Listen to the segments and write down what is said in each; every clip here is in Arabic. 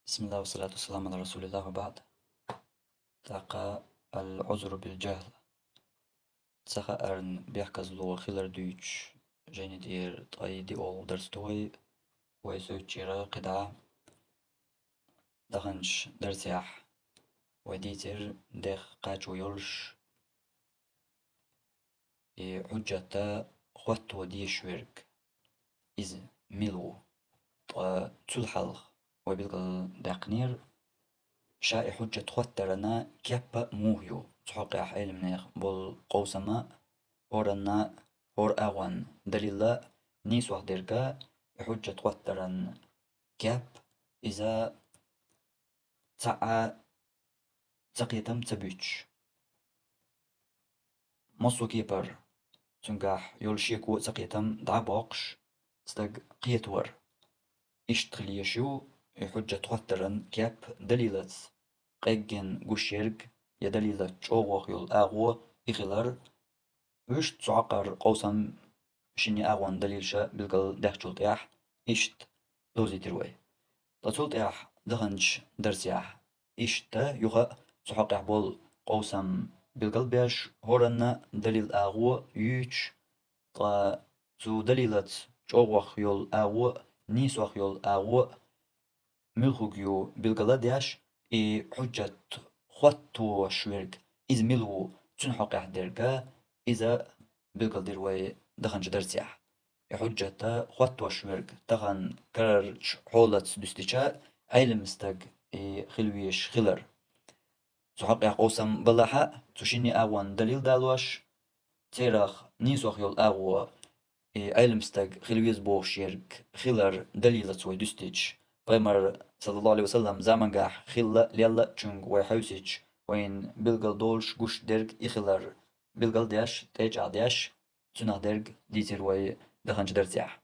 بسم الله والصلاة والسلام على رسول الله وبعد. تاقا العذر بالجهل. تسخا أرن بيحكز لو خيلر دوش جيني دير طاي دي أول درس توي ويسو تشيرا قدعة دخنش درس يح وديتر ديخ قاچو يلش حجة خوات ودي شويرك إز ميلو طا تلحل وبيلقل داقنير شاي حجة خواترنا كيبا موهيو تحقق حيل منيخ بول قوسما هورنا هور أوان دليل نيس وحدركا حجة خواترن كيب إذا تسعى تقيتم تبيتش مصو كيبر تنقاح يولشيكو تقيتم دعبوقش استق قيتور اشتغليشو حجة خواترن كيب دليلت قيجن قشيرك يدليل تشوغوخ يول أغو إخلر وش تعقر قوسم شني أغوان دليل شا بالقل داخل تياح إشت دوزي تروي تطول تياح دخنش درسياح إشت يوغا تعقع بول قوسم بالقل بيش هورنا دليل أغو يوش تا تو دليلت تشوغوخ يول أغو نيسوخ يول أغو ملخوغيو بالقلادياش حجة خواتو شويرك إز ملو تنحق يحدرقا إذا بالقلدير وي دخن جدرسيح حجة خواتو شويرك دخن كررش حولت دستيشا عيلم استق خلويش خلر تحق يحقوسم بلاحا تشيني أوان دليل دالواش تيرخ نيسوخ يول أغو علم استق خلويز بوخ شيرك خلر دليل توي دستيش بيمر صلى الله عليه وسلم زمان قاح خلا ليلا تشنج ويحوسيج وين بلقل دولش قش درج يخلر بلقل دياش تيج عدياش تنه درج ديتر وي دخنج درتياح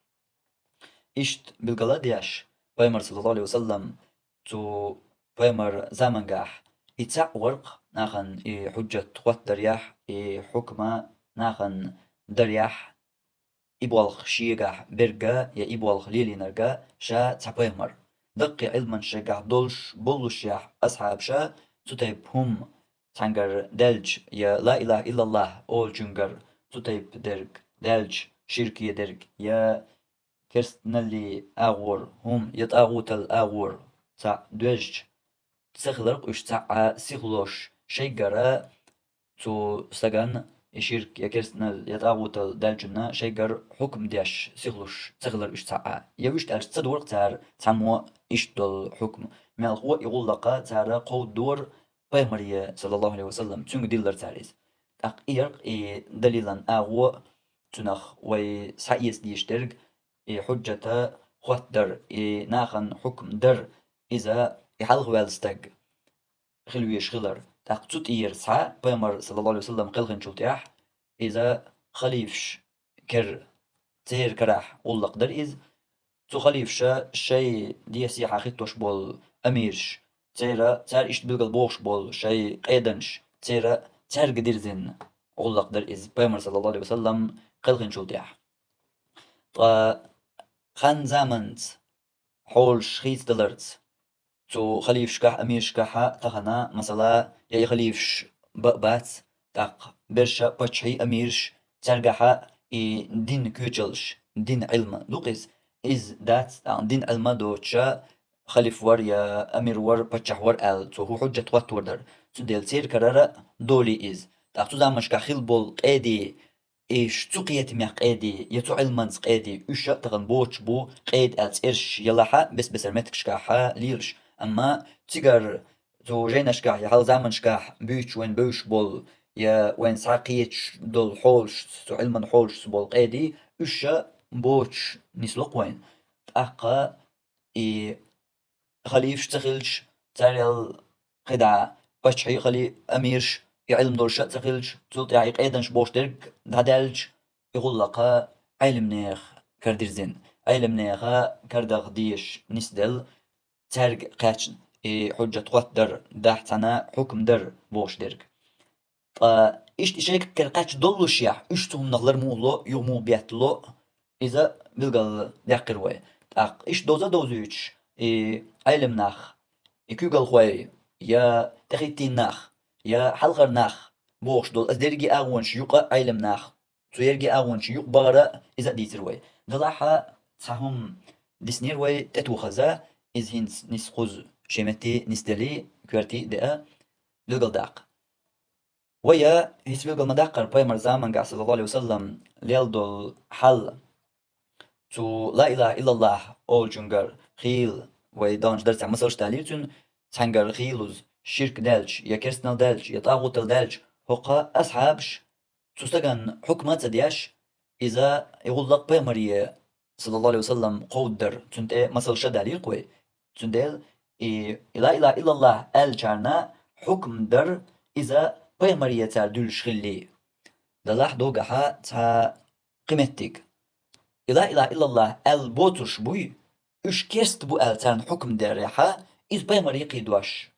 إشت بلقل دياش بيمر صلى الله عليه وسلم تو بيمر زمان قاح إتسع ورق ناخن حجة خوات درياح حكمة ناخن درياح إبوالخ شيغا برغا يا إبوالخ ليلي نرغا شا تسابيمر دقي علما شجع دولش بولش يا أصحاب شا تتيب هم تانجر دلج يا لا إله إلا الله أول جنجر تتيب درج دلج شركي درج يا كرست نلي أغور هم يتأغوت الأغور تا دوج تسخلرق وش تا سيخلوش شيغرا تو سجن يشيرك يكرسنا يتعوت دالجنا شيجر حكم ديش سيخلوش تغلر إش تعا يوش تار تصدور تار تعمو إش دول حكم ما هو يقول لك تار قود دور بيمرية صلى الله عليه وسلم تنق ديلر تاريز أق إيرق دليلا أغو تنخ وي سعيس ديشترق حجة خطر ناخن حكم در إذا يحلغ والستق خلويش خلر تقصد إيرسها بيمر صلى الله عليه وسلم قلقن شلتيح إذا خليفش كر تير كراح والله قدر إذ تو خليفش شي دي سيحة خطوش بول أميرش تير إشت بلغل بوش بول شي قيدنش تير قدر زين والله قدر إذ بيمر صلى الله عليه وسلم قلقن شلتيح طا خان زامنت حول شخيص دلرت تو خليفش كح أميرش كح تخنا مثلا يا خليفش بات تاق برشا بتشي أميرش ترجح دين كوتشلش دين علم لوقيس إز دات دين علم دوتشا خليف ور يا أمير ور بتشح ور أل تو هو حجة وات وردر تو ديل سير كرارة دولي إز تاق تو زامش كخيل بول قيدي إيش تقيت ميح قيدي يتو علمانس قيدي إيش تغن بوش بو قيد ألس إرش يلاحا بس المتكش كاحا ليرش أما تيجر تو جينا شكاح يا حال زمن شكاح بيش وين بيش بول يا وين ساقيتش دول حولش تو علما حولش بول قيدي إيش بوش نسلق وين أقا إي خليفش تخلش تاريل خدعة باش حي خلي أميرش يعلم دول شات تخلش تلت يعيق أيضاش بوش درك دادلج يقول لك علم نيخ كردير زين علم نيخا كردغ ديش نسدل تارق قاتشن حجة قدر داحتنا حكم در بوش درك إيش إشيك كرقاتش دولو شيح إشتهم نغلر مولو يومو بياتلو إذا بلغل داقر وي إيش دوزا دوزيوش علم ناخ يكوغل خوي يا تخيتين ناخ يا حلقر ناخ بوش دول أزدرجي أغونش يقا عيلم ناخ تيرجي أغونش يق بغرا إذا ديتروي دلاحة تسهم ديسنير وي تتو خزا إز هينس نسخوز شمتي نستلي كوارتي دقا لغل داق ويا هيس لغل مداقر باي مرزامان قا صلى الله عليه وسلم ليل دول حل تو لا إله إلا الله أول جنجر خيل ويدانش درس مسلش تعليل تنجر خيلوز شرك دالش يا كرسنال دالش يا طاغوت دالش هقا أصحابش تستغن حكمة دياش إذا يقول لك بيمري صلى الله عليه وسلم قودر تنت مسل شداليل قوي تندل لا إله إلا الله الجارنا حكم در إذا بيمري تردل شخلي دلاح دوغها تا قيمتك لا إله إلا الله البوتش بوي üç kerst bu elten hüküm derreha iz beymari qidwaş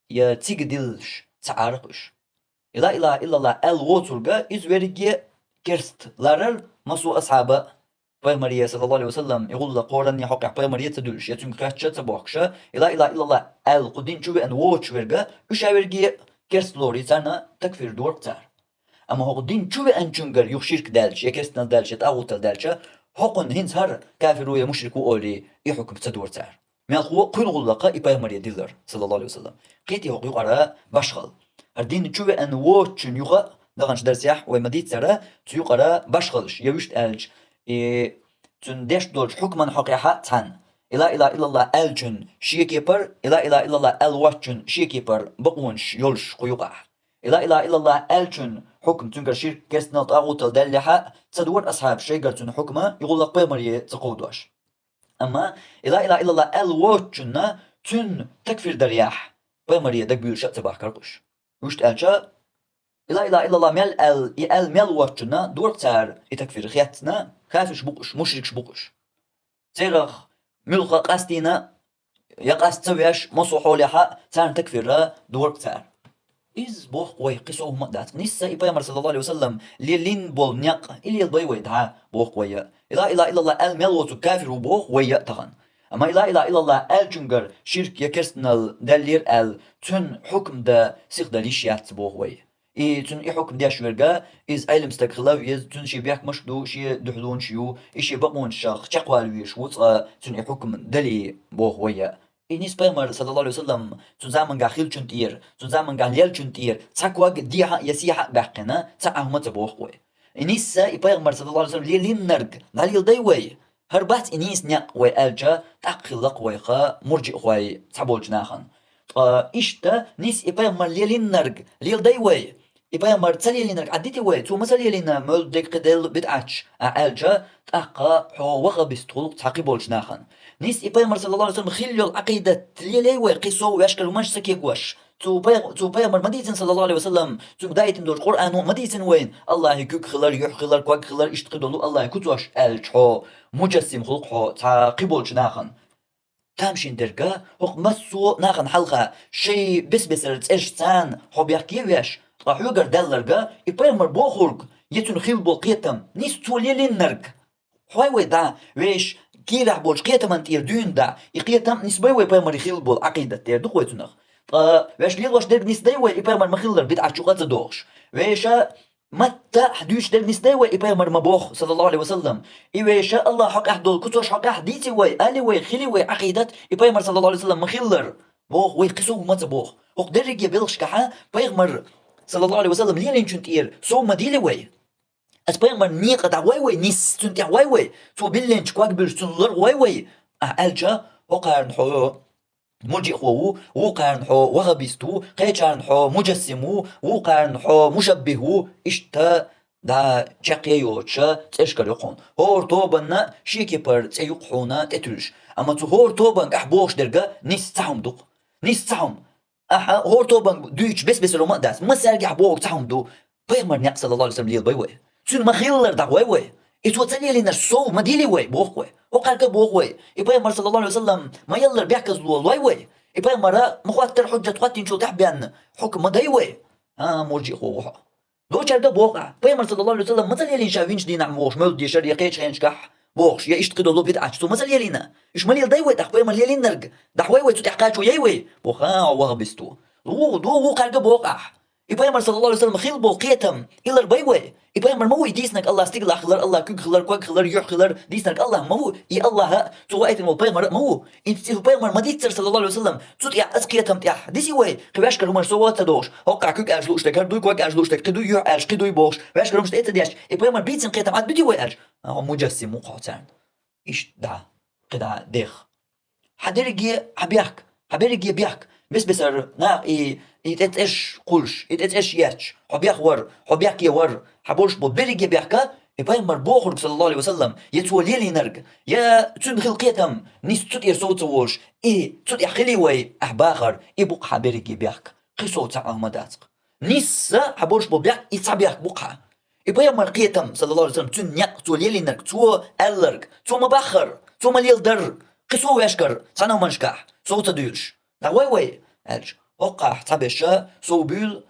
ya tigdilş çarqış لا إله إلا الله الوترga iz verigi kerstlarer masu ashaba beymari sallallahu aleyhi ve sellem يقول قران يحق beymari tedülş ya çünkü kaçça tabakşa لا إله إلا الله el qudin çu en watch verga üç vergi kerstlori sana takfir dortar ama qudin çu en çünkü yok şirk delç ya kerstnal delç ya tağut delç حقن هنس هر كافر ويا مشرك وأولي يحكم تدور تعر من القوة كل غلقة إباي مريا ديلر صلى الله عليه وسلم قيت يحق يقرأ بشغل الدين تشوف أن واتشن يقرأ دغنش درسيح ومديت سرا تيقرأ بشغلش يوشت ألج تندش دولش حكما حقيقة تان لا إله إلا الله ألجن شيكيبر لا إله إلا الله الواتشن شيكيبر بقونش يولش قيوقع لا إله إلا الله ألجن حكم تنكر شرك كسنا طاغوت الدلحة تدور أصحاب شيء قرتن حكمه يقول لك بيمري تقودوش أما لا إله إلا الله الواتشنا تن تكفير درياح بيمري دك بيل شات تباح كرقش وشت ألجا لا إله إلا الله مال مال واتشنا دور تار يتكفير خياتنا كافش بقش مشركش بقش تيرخ ملقا قاستينا يقاس تسويش مصوحو لها تار تكفير دور تار إز بوخ قوي قصوه مقدات نسا إبايمر صلى الله عليه وسلم لين بول نيق إلي البيوي دعا بوخ قوي لا إله إلا الله الملوت كافر بوخ قوي تغن أما لا إله إلا الله الجنجر شرك يكرسنال دلير تن حكم دا سيخ دليشيات بوخ قوي تن حكم دياش ورقا إز علم استقلاو يز تن شي بيحك مشدو شي دحلون شيو إشي بقون شاخ تقوال ويش وطا تن حكم دلي بوخ قوي إنيس بيمر صلى الله عليه وسلم تنزامن قاخيل چنتير تنزامن قاهليل چنتير تاكواق ديها يسيحا قاقنا تاعهم تبوخ قوي إنيس بيمر صلى الله عليه وسلم ليلين نرق ناليل دايوي هربات إنيس نيق ويالجا تاقلق ويخا مرجئ خوي تابول جناخن إشتا نيس بيمر ليلين نرق ليل دايوي بيمر تساليلين نرق عديتي وي تو مساليلين مول ديك قدل بدعش ألجا تاقا حو وغا بستغل تاقبول جناخن نيس إبايمر صلى الله عليه وسلم خليو العقيدة تليلي ويقيسو ويشكل ومش سكيقوش تو بايمر مديتن صلى الله عليه وسلم تو بداية دور القرآن مديتن وين الله يكوك خلال يح خلال كواك خلال اشتقدلو الله يكوتوش الجحو مجسم خلقحو تعقبول جناخن تامشين درقا هق مسو ناخن حلقة شي بس رتسرشتان حو بيحكي ويش راح يقر دلرقا إبايمر بوخورق يتن خيل بوقيتم نيس توليلين نرق حواي ويدا ويش كيرح بولش قيتم تير دون دا يقيتم نسبي وي بيمر يخيل بول عقيدة تير دو خويتنخ واش ليل واش درب نسدي وي بيمر مخيلر بدعة شوقات دوغش ويشا متى حدوش درب نسدي وي بيمر مبوخ صلى الله عليه وسلم ويشا الله حق احدول كتوش حق احديتي وي الي وي خلي وي عقيدة بيمر صلى الله عليه وسلم مخيلر بوخ وي قسو مت بوخ وق درج يبلغش كحا بيمر صلى الله عليه وسلم لين چنتير سو مديلي وي أسبيمر نيقة دا واي نيس تنتي واي تو بلنش كواك برسنلر واي ألجا وقارن حو مرجئ خو وقارن حو وغبيستو قيچارن حو مجسمو وقارن حو مشبهو إشتا دا چاقيوچا تشكر يقون هور توبنا شيكي بر تيقحونا تتلش أما تو هور توبن أحبوش درجة نيس تحم دوق نيس تحم هور توبن دويش بس لو ما داس ما سرق أحبوك تحم دو بيغمر نيق صلى الله عليه وسلم ليل بيوي تون ما خيلر دا واي إتو تاني لنا الصو ما ديلي واي بوخ واي وقالك بوخ واي إبراهيم صلى الله عليه وسلم ما يلر بيحكز لول واي إبراهيم مخاطر حجة تقاتين شو تحبيان حكم ما داي واي مرجي خوها لو شرد بوقع إبراهيم صلى الله عليه وسلم مثل يلين شافينش دينا موش مول دي شر يقيش خينش كح بوخش يا إشت قدو لو بدعة تو مثل يلينا إيش مليل دايوي تحوي مل يلين نرج دحوي تو تحكاشو يوي بوخا وغبستو دو قرق بوقع إبراهيم صلى الله عليه وسلم خيل بو قيتم إلا ربيوي إبراهيم مو ديسنك الله استقلا خلر الله كوك خلر كوك خلر يح خلر ديسنك الله مو إي الله تو آيت مو إبراهيم مو إنت إبراهيم ما ديتر صلى الله عليه وسلم تو يا أسقيتم يا ديسي وي خباش كرمر سوات تدوش هوقع كوك أجلوش تكر دوي كوك أجلوش تك قدو يح أج قدو يبوش باش كرمش تأتي دياش إبراهيم بيتن قيتم عاد بدي وي أج هو مجسم مقاطع إيش دع قدع ديخ حدرجي حبيرجي بيحك بس بسر نا إيش قولش إيش ياتش حبيح ور حبيح كي ور حبولش ببرجي بيحكا إبراهيم مربوخ صلى الله عليه وسلم يتولي لي نرج يا تون خلقيتهم نيس تود يرسوت وولش تود يخلي وي أحباخر يبوق حبيرجي بيحك قصوت عم داتق نيس حبولش ببيح يتصبيح بقعة إبراهيم مرقيتهم صلى الله عليه وسلم تون يق تولي لي نرج تو ألرج تو مبخر تو مليل در قصو يشكر صنع منشكح صوت ديلش لا وي الج وقع حسابشا صوبيل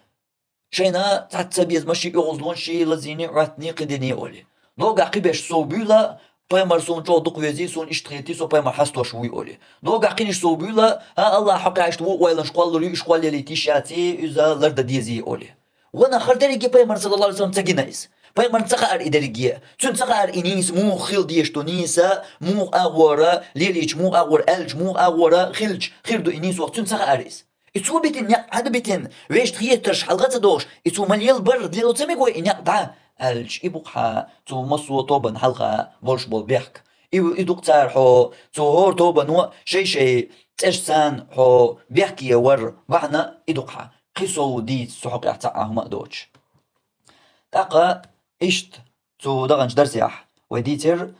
شينا تعتبيز ماشي يغزلون شي لزيني عتني قدني أولي لوغا قبش صوبيلا بايمر سون جو دق ويزي سون اشتغيتي سو بايمر حستوش وي أولي لوغا قينش صوبيلا ها الله حق عشت ويلا شقوال ري شقوال لي تيشاتي إذا لرد ديزي أولي وانا خردري بايمر صلى الله عليه وسلم تجينايس بايمر تقار إدريجية تون تقار إنيس مو خيل ديشتو نيسا مو أغورا ليليش مو أغور ألج مو أغورا خلج خيردو إنيس وقت تون تقاريس إتسو بيتن يق هذا بيتن ويش تخيترش حلقة دوش إتسو مليل برد ليلو تسميقوي إن يق دعا ألج إبوقها تو مصو طوبن حلقة بولش بول بيحك إدوق تارحو تو هور طوبن و شي تشسان حو بيحكي ور بعنا إدوقها قصو ديت سحق يحتعهم دوش تاقا إشت تو دغنش درسيح وديتر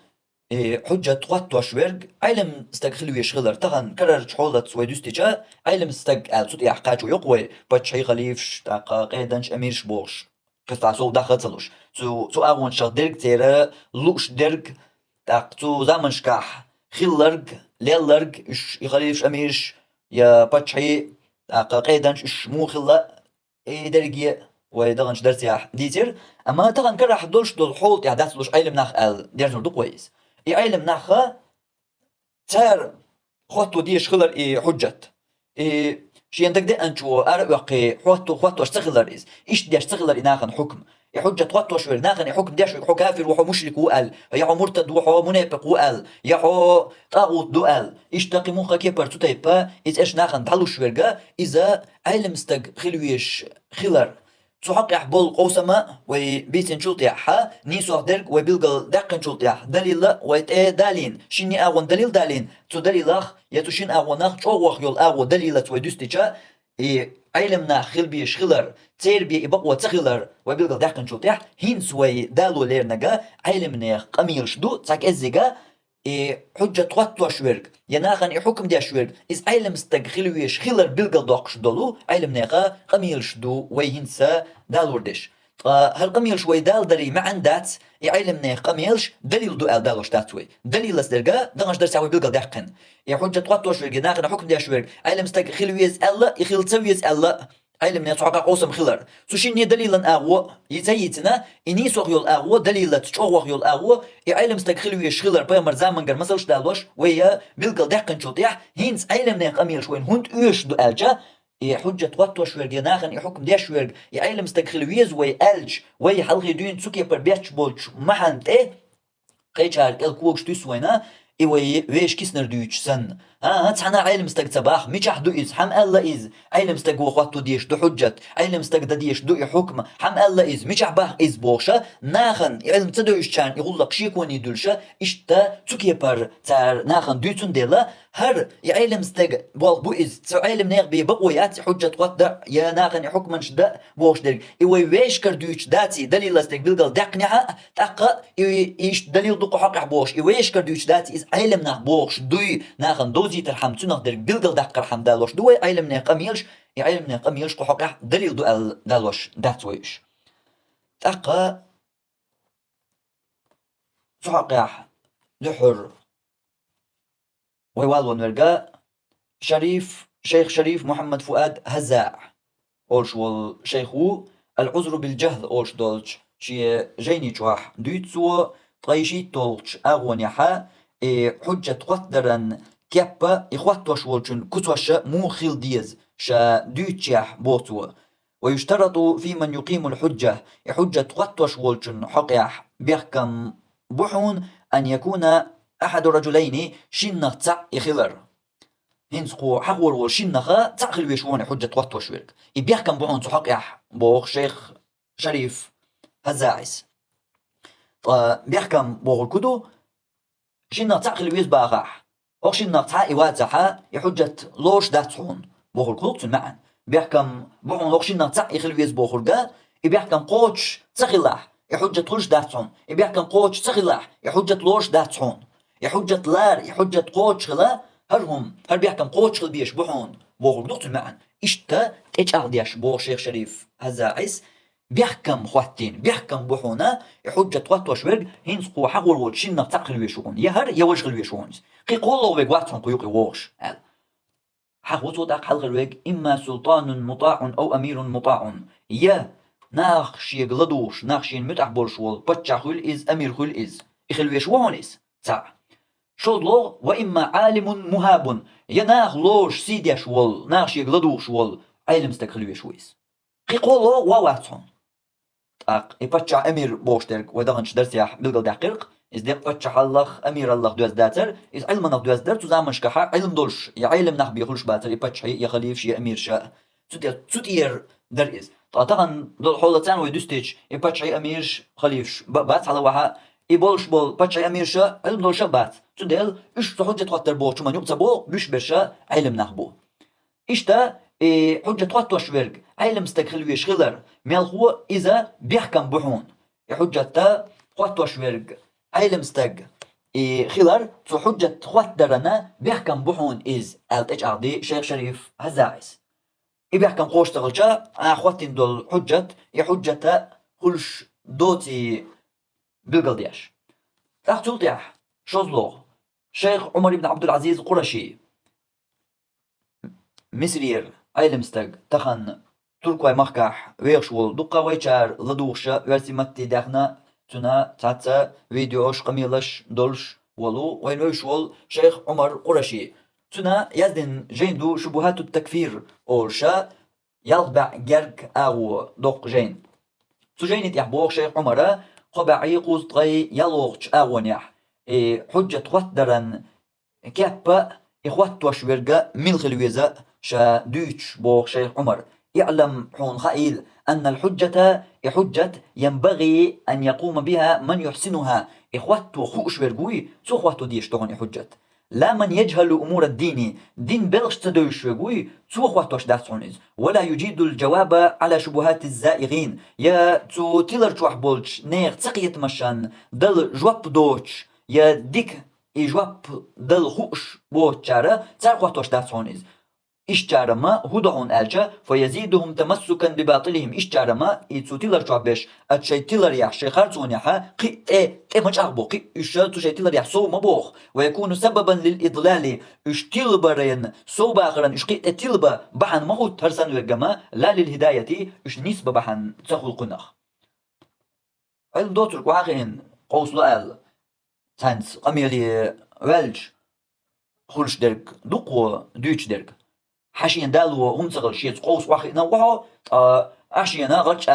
حجة تقطع شويرج علم استقخلو يشغلر تغن كرر حولت سويدوستيجا علم استق صوت يحقاج ويقوي بتشي خليفش تاقا قيدنش أميرش بوش قطع سو داخلتلوش تو أغون شغ درج تيرا لوش درج تاق تو زمنش كاح خلرج ليلرج إش يخليفش أميرش يا بتشي تاقا قيدنش إش مو خلا درجية ودغنش درسيح ديتر أما تغن كرر حدولش دول حولت يعداتلوش علم ناخ ديرزر دو كويس علم ناخا تار خطو ديش خلر حجت شي عندك دي انشو ارقي خطو اشتغلر ايش دي اشتغلر ناخن حكم حجة خطو شوير ناخن حكم ديش حو كافر وحو مشرك وقال يحو مرتد وحو منافق وقال يحو طاغوت دوال ايش تقي مخا كيبر تتايبا ايش ناخن تعلو شويرجا اذا علم استق خلويش خلر تحقق بول قوسما وبيتن شلطيحها نيسو درك وبيلقل دقن شلطيح دليل ويتأ دالين شيني أغون دليل دالين تو دليلخ يتوشين أغوناخ شوخ يول أغو دليلة ويدوستيشا علمنا خلبي شخلر تربية بقوة تخلر وبيلقل دقن شلطيح هينس وي دالو ليرنجا علمنا قمير شدو تاك ازيجا حجة توتو شويرك يناخن حكم دي شويرك إز علم استغخلويش خلر بلغل دوقش دولو علم ناخا قميلش دو ويهنسا دالوردش هل قميلش وي دال دري ما عندات علم ناخ قميلش دليل دو ال دالوش داتوي دليل اسدرغا دغش درساوي بلغل دقن حجة توتو شويرك يناخن حكم دي شويرك علم استغخلويز الا يخيل تسويز الا علم نتوقع قوسم خلر سوشيني دليلا اغو يتيتنا اني سوغيول اغو دليلا تشوغيول اغو علم استغخلو يشخلر بامر زامنجر مسلش دالوش ويا بلقل دحقن شوطيح هينس علم نيق امير شوين هند ايش دو الجا حجة توتو شويرج يناخن حكم دي شويرج علم استغخلو يز وي الج وي حلقي دين تسوكي بر بيتش بولش محنت قيشار الكوكش تسوينا إيوي ويش كيسنر دويتش سن تحنا علم استق صباح ميش حدو إز حم الله إز علم استق وقتو ديش دو حجة علم استق ديش دو حكم حم الله إز ميش عباه إز بوشة ناخن علم تدويش كان يقول لك شيء كوني دولشة إشتا تكي بر تار ناخن دوتون ديلا هر علم استق بو إز علم نيغ بي بقويات حجة وقت يا ناخن حكم شدا بوش دير إيوي ويش كردويش داتي دليل استق بلقل دقنها تاقا إيش دليل دقو حق بوش إيويش كردويش داتي إز علم ناخ بوش دوي ناخن دوزي ترحم تنخ در بلقل دقر حم دالوش دوي علم ناخ أميلش علم ناخ أميلش قو حق دليل دو ال دالوش داتويش تاقا فحق لحر ويوال ونرقا شيخ شريف محمد فؤاد هزاع أولش والشيخو العذر بالجهل أولش دولش شي جيني جواح دويتسو طيشي تولش أغونيحا حجة قدرا كيبا إخواتوش والجن كتوش مو خيل ديز شا دوتشيح بوتو. ويشترط في من يقيم الحجة حجة قطوش والجن حقيح بيحكم بحون أن يكون أحد الرجلين شنة تع يخلر هنسقو حقور والشنة تع خلويشون حجة قطوش ويرك بيحكم بحون حقيح بوخ شيخ شريف هزاعس بيحكم بوخ الكدو شنة تع خلويش باغاح أو شنة تع إواتها يحجة لوش داتحون بوخ الكدو تلمعن بيحكم بحون لوش شنة تع يخلويش بوخ الكا بيحكم قوتش تخلاح يحجة لوش داتحون بيحكم قوتش تخلاح يحجة لوش داتحون يحجة لار يحجة قوتش خلا هرهم هر بيحكم قوتش خل بيش بحون بوخ الكدو تلمعن إشتا إيش أغديش بوخ شيخ شريف هزاعس بيحكم خواتين بيحكم بحونا حجة واتوش ورق هينسقو حقول ول شنة تقل ويشون يهر يوش غل ويشون قي قولو بيق واتون قيوقي ووش حقوتو داق حلق الويق إما سلطان مطاع أو أمير مطاع يا ناخش يقلدوش ناخش ينمتع بولشول بتشع خل إز أمير خل إز إخل ويشون إز تاع شودلو وإما عالم مهاب يا ناخ لوش سيديش وول ناخش يقلدوش وول علم استقل ويشويس قي قولو وواتون يبتشع أمير بوشترك ودغنش درسيح بلغل دقيق إز دي بتشع الله أمير الله دوز داتر إز علم نخ دوز در تزامنش كحا علم دولش يعلم نخ بيخلش باتر يبتشع يخليفش يا أمير شاء تدير در إز طبعا دول حولتان ويدوستيج يبتشع أميرش خليفش بات على وحا يبولش بول بتشع أمير شاء علم دولش بات تديل إيش تحجة تقدر بوش من يقصى بو بيش برشا علم نخ بو إشتا حجة قطوش ورق علم استقل ويشغلر ميل هو إذا بيحكم بحون حجة قطوش ورق علم استق خلر تو حجة قطرنا بيحكم بحون إز ألت أعدي شيخ شريف هزاعس بيحكم قوش تغلجا أخواتين دول حجة حجة خلش دوتي بالقلدياش راح تلطيح شوزلو شيخ عمر بن عبد العزيز قرشي مصرير علمستق تخن تركواي مخكح ويغشول دقا ويشار لدوغشا ورسمتي داخنا تنا تاتا فيديوش قميلش دولش ولو وين ويشول شيخ عمر قرشي تنا يزدن جيندو شبهات التكفير أولشا يلبع جرك أو دق جين سجينت يحبوغ شيخ عمر قبعي قوزطغي يلوغش أغونيح حجة قدرا كيبا إخوات وشورجا ملخ الويزا شا دوتش بوغ شيخ عمر يعلم حون خائل أن الحجة حجة ينبغي أن يقوم بها من يحسنها إخوات وخوش ورقوي سو إخوات ديش تغني حجة لا من يجهل أمور الدين دين بلغش تدوش ورقوي سو إخوات وش داسونيز ولا يجيد الجواب على شبهات الزائغين يا تو تيلر جوح بولش نيغ تسقيت مشان دل جواب دوش يا ديك إجواب دل خوش بوتشارة تارقوتوش داسونيز إشتارما هدعون ألجا فيزيدهم تمسكا بباطلهم إشتارما إتسوتيلر جوابش أتشيتيلر يح شيخارتون يحا قي مش أغبو قي إشتارتو شيتيلر يح سو مبوخ ويكون سببا للإضلال إشتيلبرين سو باخرا إشقي تيلبا بحن مهو ترسن وقما لا للهداية إش نسبة بحن تخل قنخ علم دوتر قواغين قوس لأل تانس قميلي والج خلش درك دقو دوش درك حشين دالو هم تغل شيت قوس واخي نوعه أشينا غلش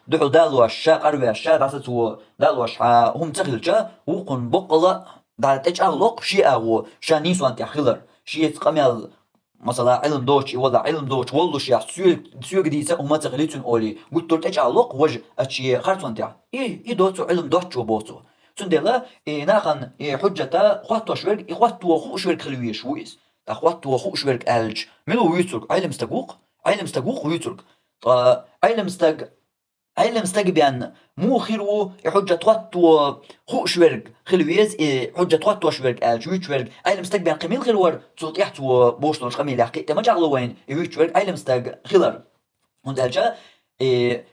دحو دالو الشاق أروي الشاق عساتو دالو الشاق هم تغلجا وقن بقلا دالت أغلق شيء أو شانيسو أنت أخلر شيت قميل مثلا علم دوش ولا علم دوش والله شيء سوق ديسة وما تغليتون أولي قلت له أغلق وجه أشي خارتون تاع إيه دوتو علم دوش وبوتو تندلا ناخن حجة خواتو شورك خواتو خو شورك خلويش ويس خواتو خو شورك ألج ملو ويترك علم استقوق ويترك علم استق بيان مو خيرو حجة خواتو خو شورك خلويز حجة خواتو شورك ألج ويترك علم استق بيان قميل خلور تصوت يحتو بوشتوش قميل يحكي تما جعلو وين ويترك علم استق خلر هند ألجا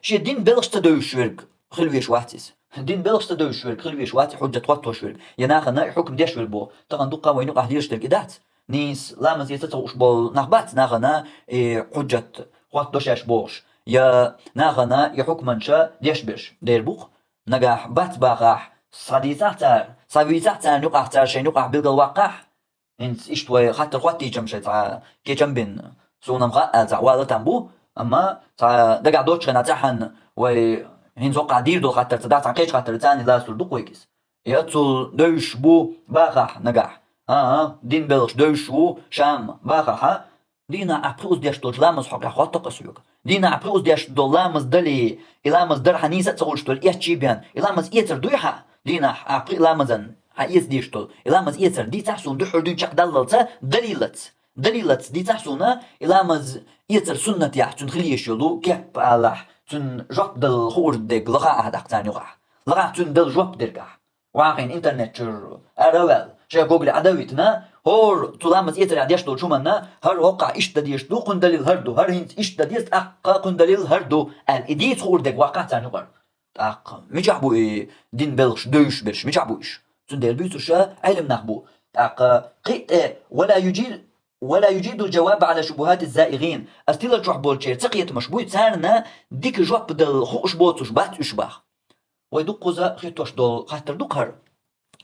شي الدين بلغش تدوش شورك خلويش واحتس دين بلغش تدوش شورك خلويش واحد حجة خواتو شورك يناخنا حكم ديش بو طبعا دقة وينو قاعديش تلقيدات نيس لامز يتتوش بول نخبات ناخنا حجة خواتو شاش بوش يا ناخنا يحكمنشا ديش بيش دير بوخ نجاح بات باغاح صديسة نقع شيء نقع بالواقع إنت إشتوي خاطر خواتي جمشة كي جنبين سونا مغا ولا تنبو أما دقع دوتش غنا تحن هين زوقع ديردو خاطر تدات عن قيش خاطر تاني لا سل دقويكس يأتل دوش بو باخح نقع دين بلش دوش بو شام باخح دينا أبروز ديش دول لامز حق أخوات تقسيوك دينا أبروز ديش دول لامز دلي إلامز در حنيسة تقولش دول إيش بيان إلامز إيتر دويحة دينا أبري لامزن حيز ديش دول إلامز إيتر دي تحسون دو حردون شق دللت دليلت دي تحسونا إلامز إيتر سنة يحتون خليش يلو كيب ألاح تون جوب دل خور ديك لغا أهدق تاني لغا تون دل جوب ديرقا واقعين إنترنت شر أروال شيء جوجل عدويتنا هور تلامز إيتر عديش دول شومنا هر وقع إيش تديش دو قن دليل هردو هر هنت إيش تديش أقا قن دليل هردو الإديت خور ديك واقع تاني غر أق مجعبو دين بلش دوش بش مجعبو إيش تون دير بيتوشا علم نخبو أق قيت ولا يجيد الجواب على شبهات الزائغين استيلا جوح بولشير تقيت مشبوي تسارنا ديك جواب بدل خوش بوتوش بات اشباخ ويدق زا خيتوش دول خاطر دقهر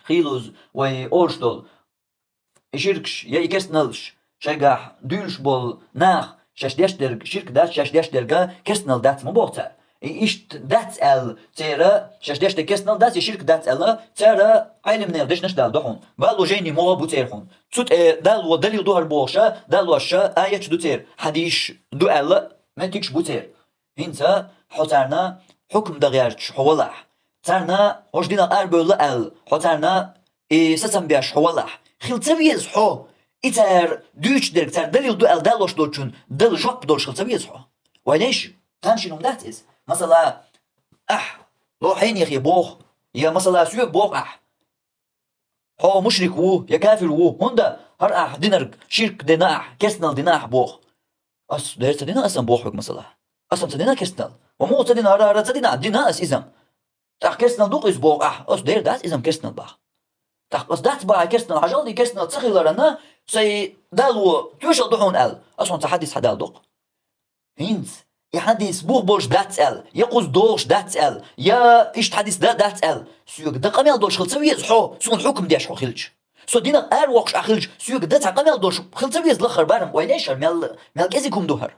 خيلوز ويورش دول يشيركش يا يكسنلش شجاح دولش بول ناخ شاش ديشترغ شيرك دات شاش ديشترغا كسنل دات مبوتا إيشت دات ال تيرا شاش ديشترغ كسنل دات يشيرك دات ال تيرا علم نير ديش نشدال دحون بالو جيني مو بو تيرخون تسوت دال ودليل دوهر بوشا دال وشا آية دو تير حديش دو ال ما تيكش بو تير هنسا حوترنا حكم دغيرش حولح ترنا وجدنا أربل ال حوترنا سسم بيش حولح خلتويز حو إتر دوش درك تر دليل دو ال دالوش دولشون دل جوب دولش خلتويز حو وليش تنشينهم داتيز مثلا لو حين يخي بوخ يا مثلا سوى بوخ هو مشرك وو يا كافر وو هوندا هر دينر شرك دينا كسنال دينا بوخ أس دير تدينا أسم بوخك مثلا أسم تدينا كسنال ومو تدينا هر تدينا دينا أس إزم تاخ كسنال دوق إز بوخ أس دير دات إزم كسنال باخ تاخ أس دات با كسنال عجل دي كسنال تخيلرنا سي دالو توشل دحون ال أسون تحدث حدال دوق هينت يحدث بوخ بولش دات ال يقوز دوش دات ال يا إيش تحدث دات ال سيوك دقميل دوش خلصويز حو سون حكم ديش حو خلج سو دينا ار وقش اخلج سيوك دات قميل دوش خلصويز لخر بارم وينيشر مال كازيكم دوهر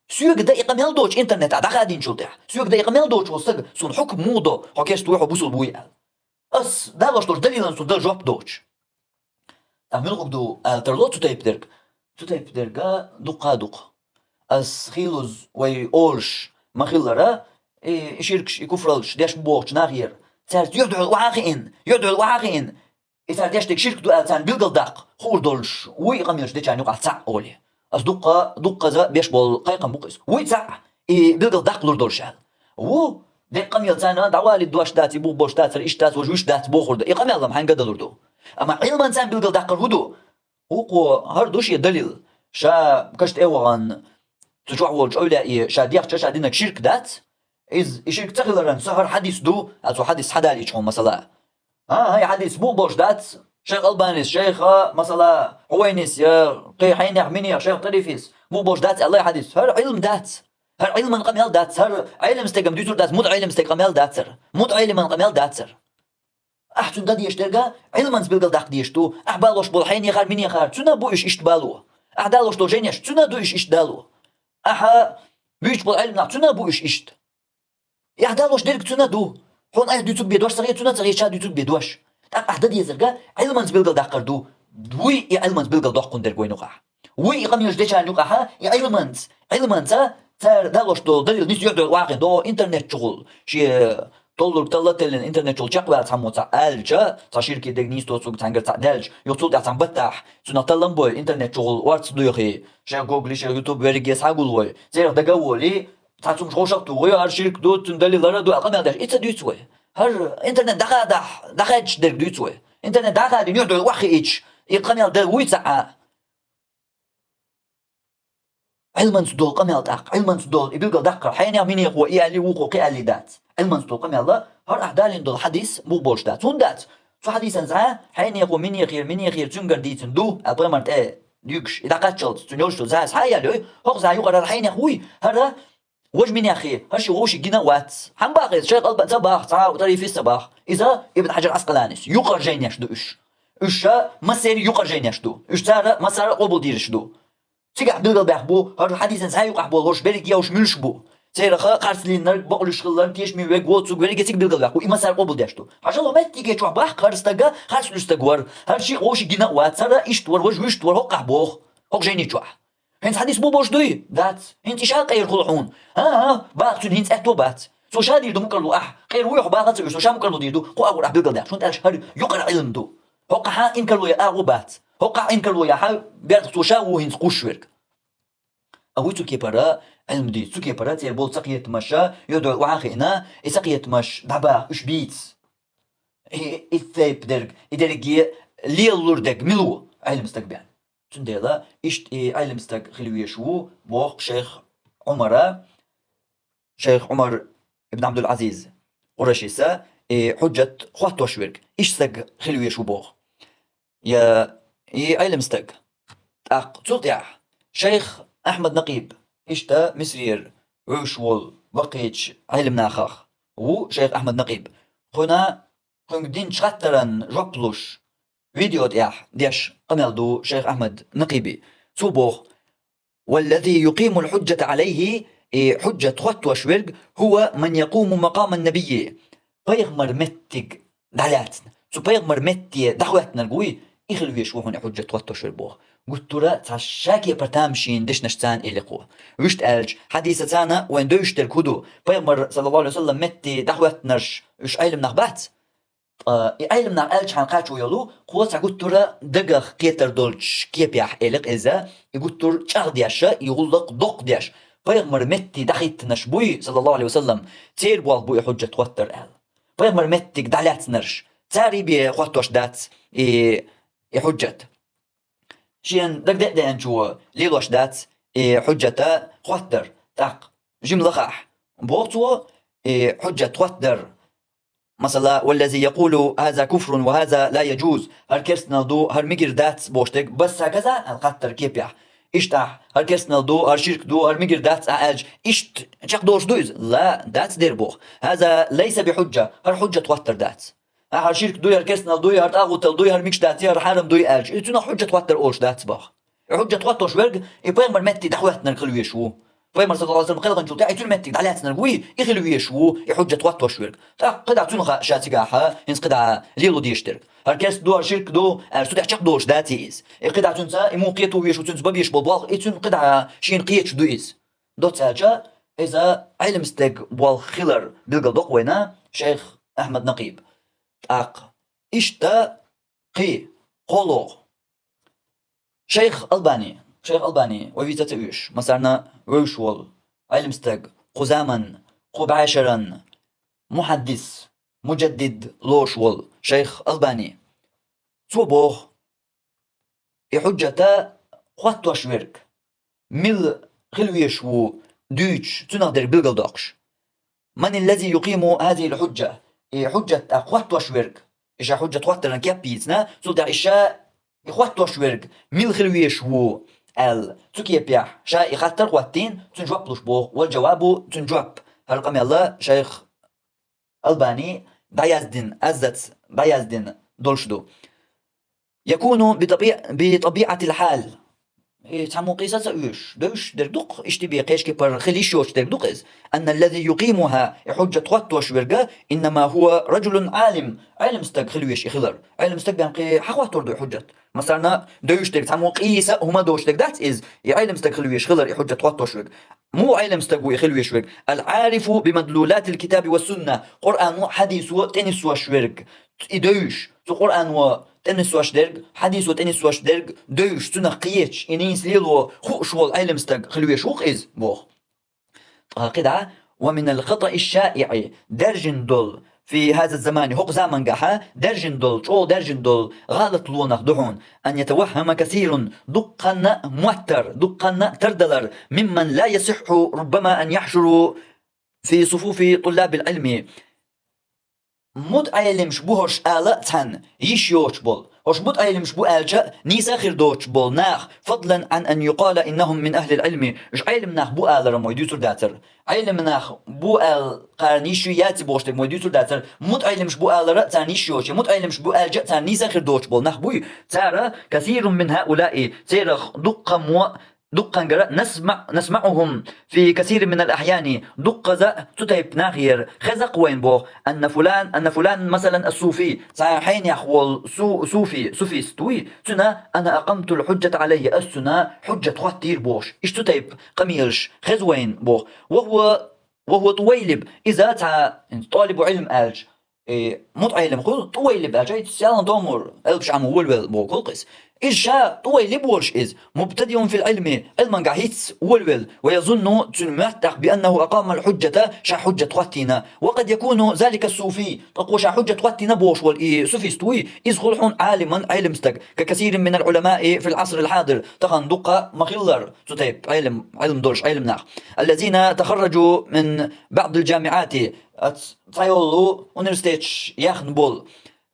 سيوك دا قميل دوش انترنت عدا غادين شلتح سيوك دا قميل دوش وصق سون حكم مودو حكيش تويحو بوسل بوي ال اس دالوش دوش دليل سون دل جوب دوش تعمل غدو ترلو تتايب درغا دقا as خيلوز وي أولش ما خيلرا يشيركش يكفرلش داش بوخش ناغير تار يدعو الواقعين إذا داش تك شرك دو ألتان بيلقل داق خور دولش وي قميرش ديشان يقع تسع أولي as دقا زا بيش بول قايقا بوقس وي تسع بيلقل داق لور دولشال و دي قميل تانا دعوالي دوش داتي بو بوش داتر إيش دات وجوش دات بوخور دا إقامي الله محان قدلور دو أما علمان تان بيلقل داق الهدو وقو هردوش يدليل شا كشت إيوغان تجوع والج أولئي شاديق شادينك شرك دات إز شرك تغلرن سهر حديث دو أتو حديث حدالي يشون مثلا هاي حديث بو بوش دات شيخ ألبانيس شيخ مثلا حوينيس يا قي حين يحميني شيخ طريفيس بو بوش دات الله حديث هر علم دات هر علم من قميل دات هر علم استقام ديتور دات مود علم استقامل دات سر مود علم من قميل دات سر أحسن داد يشترقا علما سبيلقل داق ديشتو أحبالوش بول حين يخار من يخار تنا بو إش إشتبالو أحدالوش دو جينيش تنا دو إش إشتدالو أحا بيش بالعلم نعتنا بو إش إشت يحدالوش ديرك تنا دو حون أيه ديتوك بيدواش صغير تنا صغير شاد ديتوك بيدواش تاق أحداد يزرقا علما سبيلقل داقر دو دوي علما سبيلقل داقون دير قوي نقع وي إقام يجديشان نقع علما تار دالوش دو دليل نيس يعدو الواقع دو إنترنت شغل شي طولر تلتلن إنترنت شغل شاق وعد سمو تعالجا تشيركي ديك نيس توصوك تنقر تعدالج يوصول دعسان بتاح سنة تلن بوي إنترنت شغل وارتس دويخي شا جوجل شا يوتيوب ورق يسحقول وي زيرق دقاولي تعتم شغوشق توغي هر شيرك دو تندلي لرا دو أقام يالداش إتسا دويتسوي هر إنترنت دخادش ديرك دويتسوي إنترنت دخاد ينعدو الواخي إيش إقام يالدال ويتسعا علما تدول قميل داق علما تدول يبيلقى دقر حين يعمين يقوى إيالي وقو قيالي دات علما تدول قميل الله هر أحدالين دول حديث بوبوش دات هون دات سو حديثا زعا حين يقوى من يخير تنقر ديتن دو أبرمرت ديكش إذا قاتشلت تنيوشتو زعا سحايا لوي هوق زعا يقرر حين يقوي هر وش من يا أخي هالشي وش جنوات هم باقي شغل صباح طريف الصباح إذا ابن حجر عسقلانيس يقر جين يشدو إيش مسير يقر جين يشدو إيش صار مسار قبول ديرش دو تيجي بلغل بيحبو هاد الحديث سايق أحبو وش بيرك يوش ملشبو سير قارسلين نر بقولش خلان تيش مي وقوت سوق بيرك تيجي بلغل بيحبو إما صار قبول ديشتو عشان لو ما تيجي شو بح قارستجا قارسلوش تجور هالشي وش جنوات صار إشتور وش وشتور هو قحبوه هو جيني شو هنس حديث مو بوش دوي ذات هنت شال غير خلعون ها باقتون هنت أكتو بات سو شاد يردو مكرلو غير ويح باقت سو شام مكرلو ديردو قو أقول بلغل ده شون تاش هر يقرأ علم دو هو ها إن كلو يا أغوبات هو إن كلو يا ها بيرت سو شاو هنس قشورك أو تكي برا علم دي تكي برا تير بول سقية مشى يدعو وعاخينا سقية مش دبا إيش بيتس الثيب درج إدرجي ليلور دج ملو علم استقبال تنديلا إشت علم استق خلوية شو بوق شيخ عمر ابن عبد العزيز ورشيسة حجة خوات وشورك إيش استق خلوية شو بوق يا علم استق تلطيع شيخ أحمد نقيب إشتا مسرير وشول وقيتش علم ناخخ وشيخ أحمد نقيب هنا دين شغترن جوبلوش فيديو ديش قملدو شيخ أحمد نقيبي صوبوخ والذي يقيم الحجة عليه حجة خوات وشورق هو من يقوم مقام النبي بيغمر متك دعلاتنا بيغمر متي دعواتنا القوي إخلو يشوفون حجة خوات وشورق قلت له تعشاكي برتامشين دش نشتان إلي قوة وشت ألج حديثة تانا وين دوش تركودو بيغمر صلى الله عليه وسلم متي دعواتناش وش أيلم نغبات أيلم نغ ألج حنقاتشو يلو قوة قلت له دقخ كيتر دولش كيبيح إليق إذا قلت له شغل دياشا يغلق دق دياش بيغمر متي دخيت نشبوي صلى الله عليه وسلم تير بوالبوي حجة توتر أل بيغمر متي دعلات نرش تاري بي خواتوش دات حجة شين دق دانشو ليلوش دات حجة خوتر تاق جملة خاح بوتو حجة توتر مثلا والذي يقول هذا كفر وهذا لا يجوز هر كرسنا دو هر ميجر دات بوشتك بس هكذا القطر كيبيح اشتح هر كرسنا دو هر شرك دو هر ميجر دات أعج اشت شق دوش دوز لا دات دير بوخ هذا ليس بحجة هر حجة توتر دات هر شرك دوي هر كرسنا دوي هر تاغوتل دوي هر ميكش داتي هر حرم دوي ألج اتنا حجة توتر أوش دات باخ حجة توتر شورق يبغى متي دعواتنا الخلوية شو فيما صلى الله عليه وسلم قال غنجو تاعي تلمتي دعلاتنا القوي يخلوية شو يحجة توتر شورق قدع تنخا شاتقاحة ينس قدع ليلو ديشترك هر كرس دو هر شرك دو سودع شق دوش داتيز قدع تنسا يمو قيتو ويش وتنس ببيش بالباغ اتن قدع شين قيتش دويز دو تاجا إذا علم استيق بالخلر بلقل دقوينا شيخ أحمد نقيب إشتا قي قولوغ شيخ ألباني وفيتا تأوش مثلا روشول علم استيق قزامن قب عشرا محدث مجدد لوشول شيخ ألباني صوبوغ حجة خوات وشورك مل خلويش و دوش تنقدر بلقل داقش من الذي يقيم هذه الحجة حجة خوات وشورك إيش حجة خواترن كابيتنا سودع إيشا خوات وشورك مل خلويش و تكيه بيح شا يخاطر خواتين تنجواب لوش بوغ والجواب تنجواب هالقام يلا شيخ ألباني بايزدين دولشدو يكون بطبيعة الحال تعمو قيسة سأوش دوش دردوق اشتبه قيش كبر خليشوش دردوق أن الذي يقيمها حجة خواتوش ورقا إنما هو رجل عالم استق خلويش إخلر علم استق بيان حقواتور دو حجة مثلا دوش دردوق تعمو قيسة هما دوش دردات علم استق خلويش خلر حجة خواتوش ورق مو علم استق ويخلويش ورق العارف بمدلولات الكتاب والسنة قرآن حديث وتنس وشورق إدوش تو قرآن وتنس وشدرق حديث وتنس وشدرق دوش تنقيتش إنيس ليلو خوش والعلم استق خلويش خوخ بوخ قدعة ومن الخطأ الشائع درجن دول في هذا الزمان هو زمن قحا درجن دول غلط لونخ دحون أن يتوهم كثير دقا موتر دقا تردلر ممن لا يصح ربما أن يحشر في صفوف طلاب العلم مد علم شبهش آلتن يشيوش بول هوش بوت أيلم شبو ألجأ نيسا خير دوتش بول ناخ فضلا عن أن يقال إنهم من أهل العلم إش أيلم ناخ بو آل رموي ديوتر داتر أيلم ناخ بو آل قارنيشو ياتي بوشتك موي ديوتر داتر موت أيلم شبو آل رأ تانيشيوش موت أيلم شبو ألجأ تان نيسا خير دوتش بول ناخ بوي تارى كثير من هؤلاء تيرخ دقة دقا نسمعهم في كثير من الأحيان دقة تتيب ناخير خزق وين بو أن فلان مثلا الصوفي صحيحين يخول صوفي ستوي تنا أنا أقمت الحجة عليه السنة حجة خواتير بوش إيش تتيب قميرش خزوين بو وهو طويلب إذا طالب علم ألج مت علم خود طويلب أجاي تسألن دومر ألبش عم ولول بو كل قس إيشا طويلب ورش إز مبتدئ في العلم علما قاهيتس ولول ويظن تنمتق بأنه أقام الحجة شا حجة خواتينا وقد يكون ذلك الصوفي تقوى شا حجة خواتينا بوش والصوفي ستوي إذ خلحون عالما علمستك ككثير من العلماء في العصر الحاضر تخن دقة مخلر تتيب علم دورش علم ناخ الذين تخرجوا من بعض الجامعات تايولو أونيفرسيتش يخنبول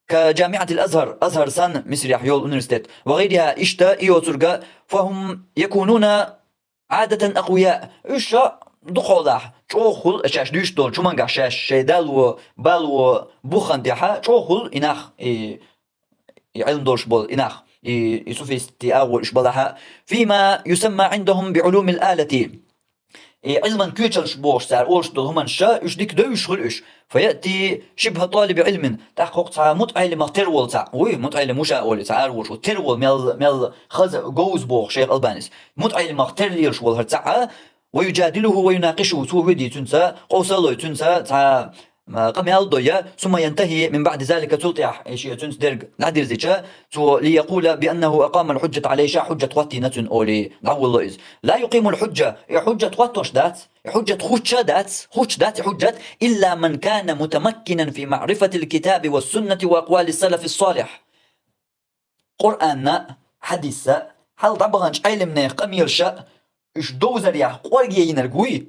كجامعة الأزهر أزهر سان مصر يحيول أونيفرسيتت وغيرها إشتا إيوترغا فهم يكونون عادة أقوياء إشا دخولاح چوخل أشاش ديشتول شمانغا شاش شيدالو بالو بوخان ديحا چوخل إناخ علم دورش بول إناخ يسوفيستي أول إشبالها فيما يسمى عندهم بعلوم الآلة علما كيتشلش بوش سار أولش دول همان شا إش ديك دوش خلش فيأتي شبه طالب علم تحقق تا متعلم ترول تا متعلم مش أولي تا أروش ترول ميل خز جوز بوخ شيخ ألبانيس متعلم ترليرش والهرتاع ويجادله ويناقشه تو ودي تنسى قوسلو تنسى تا قميال دويا ثم ينتهي من بعد ذلك تلطيح شيء تنس درج نادر زيشا ليقول بأنه أقام الحجة عليه شا حجة خواتي نتن أولي الله إز لا يقيم الحجة حجة خواتوش دات حجة خوش دات حجة إلا من كان متمكنا في معرفة الكتاب والسنة وأقوال السلف الصالح قرآن حديث هل طبعاً علمنا قميل شا إش دوزر يا قوارجين الجوي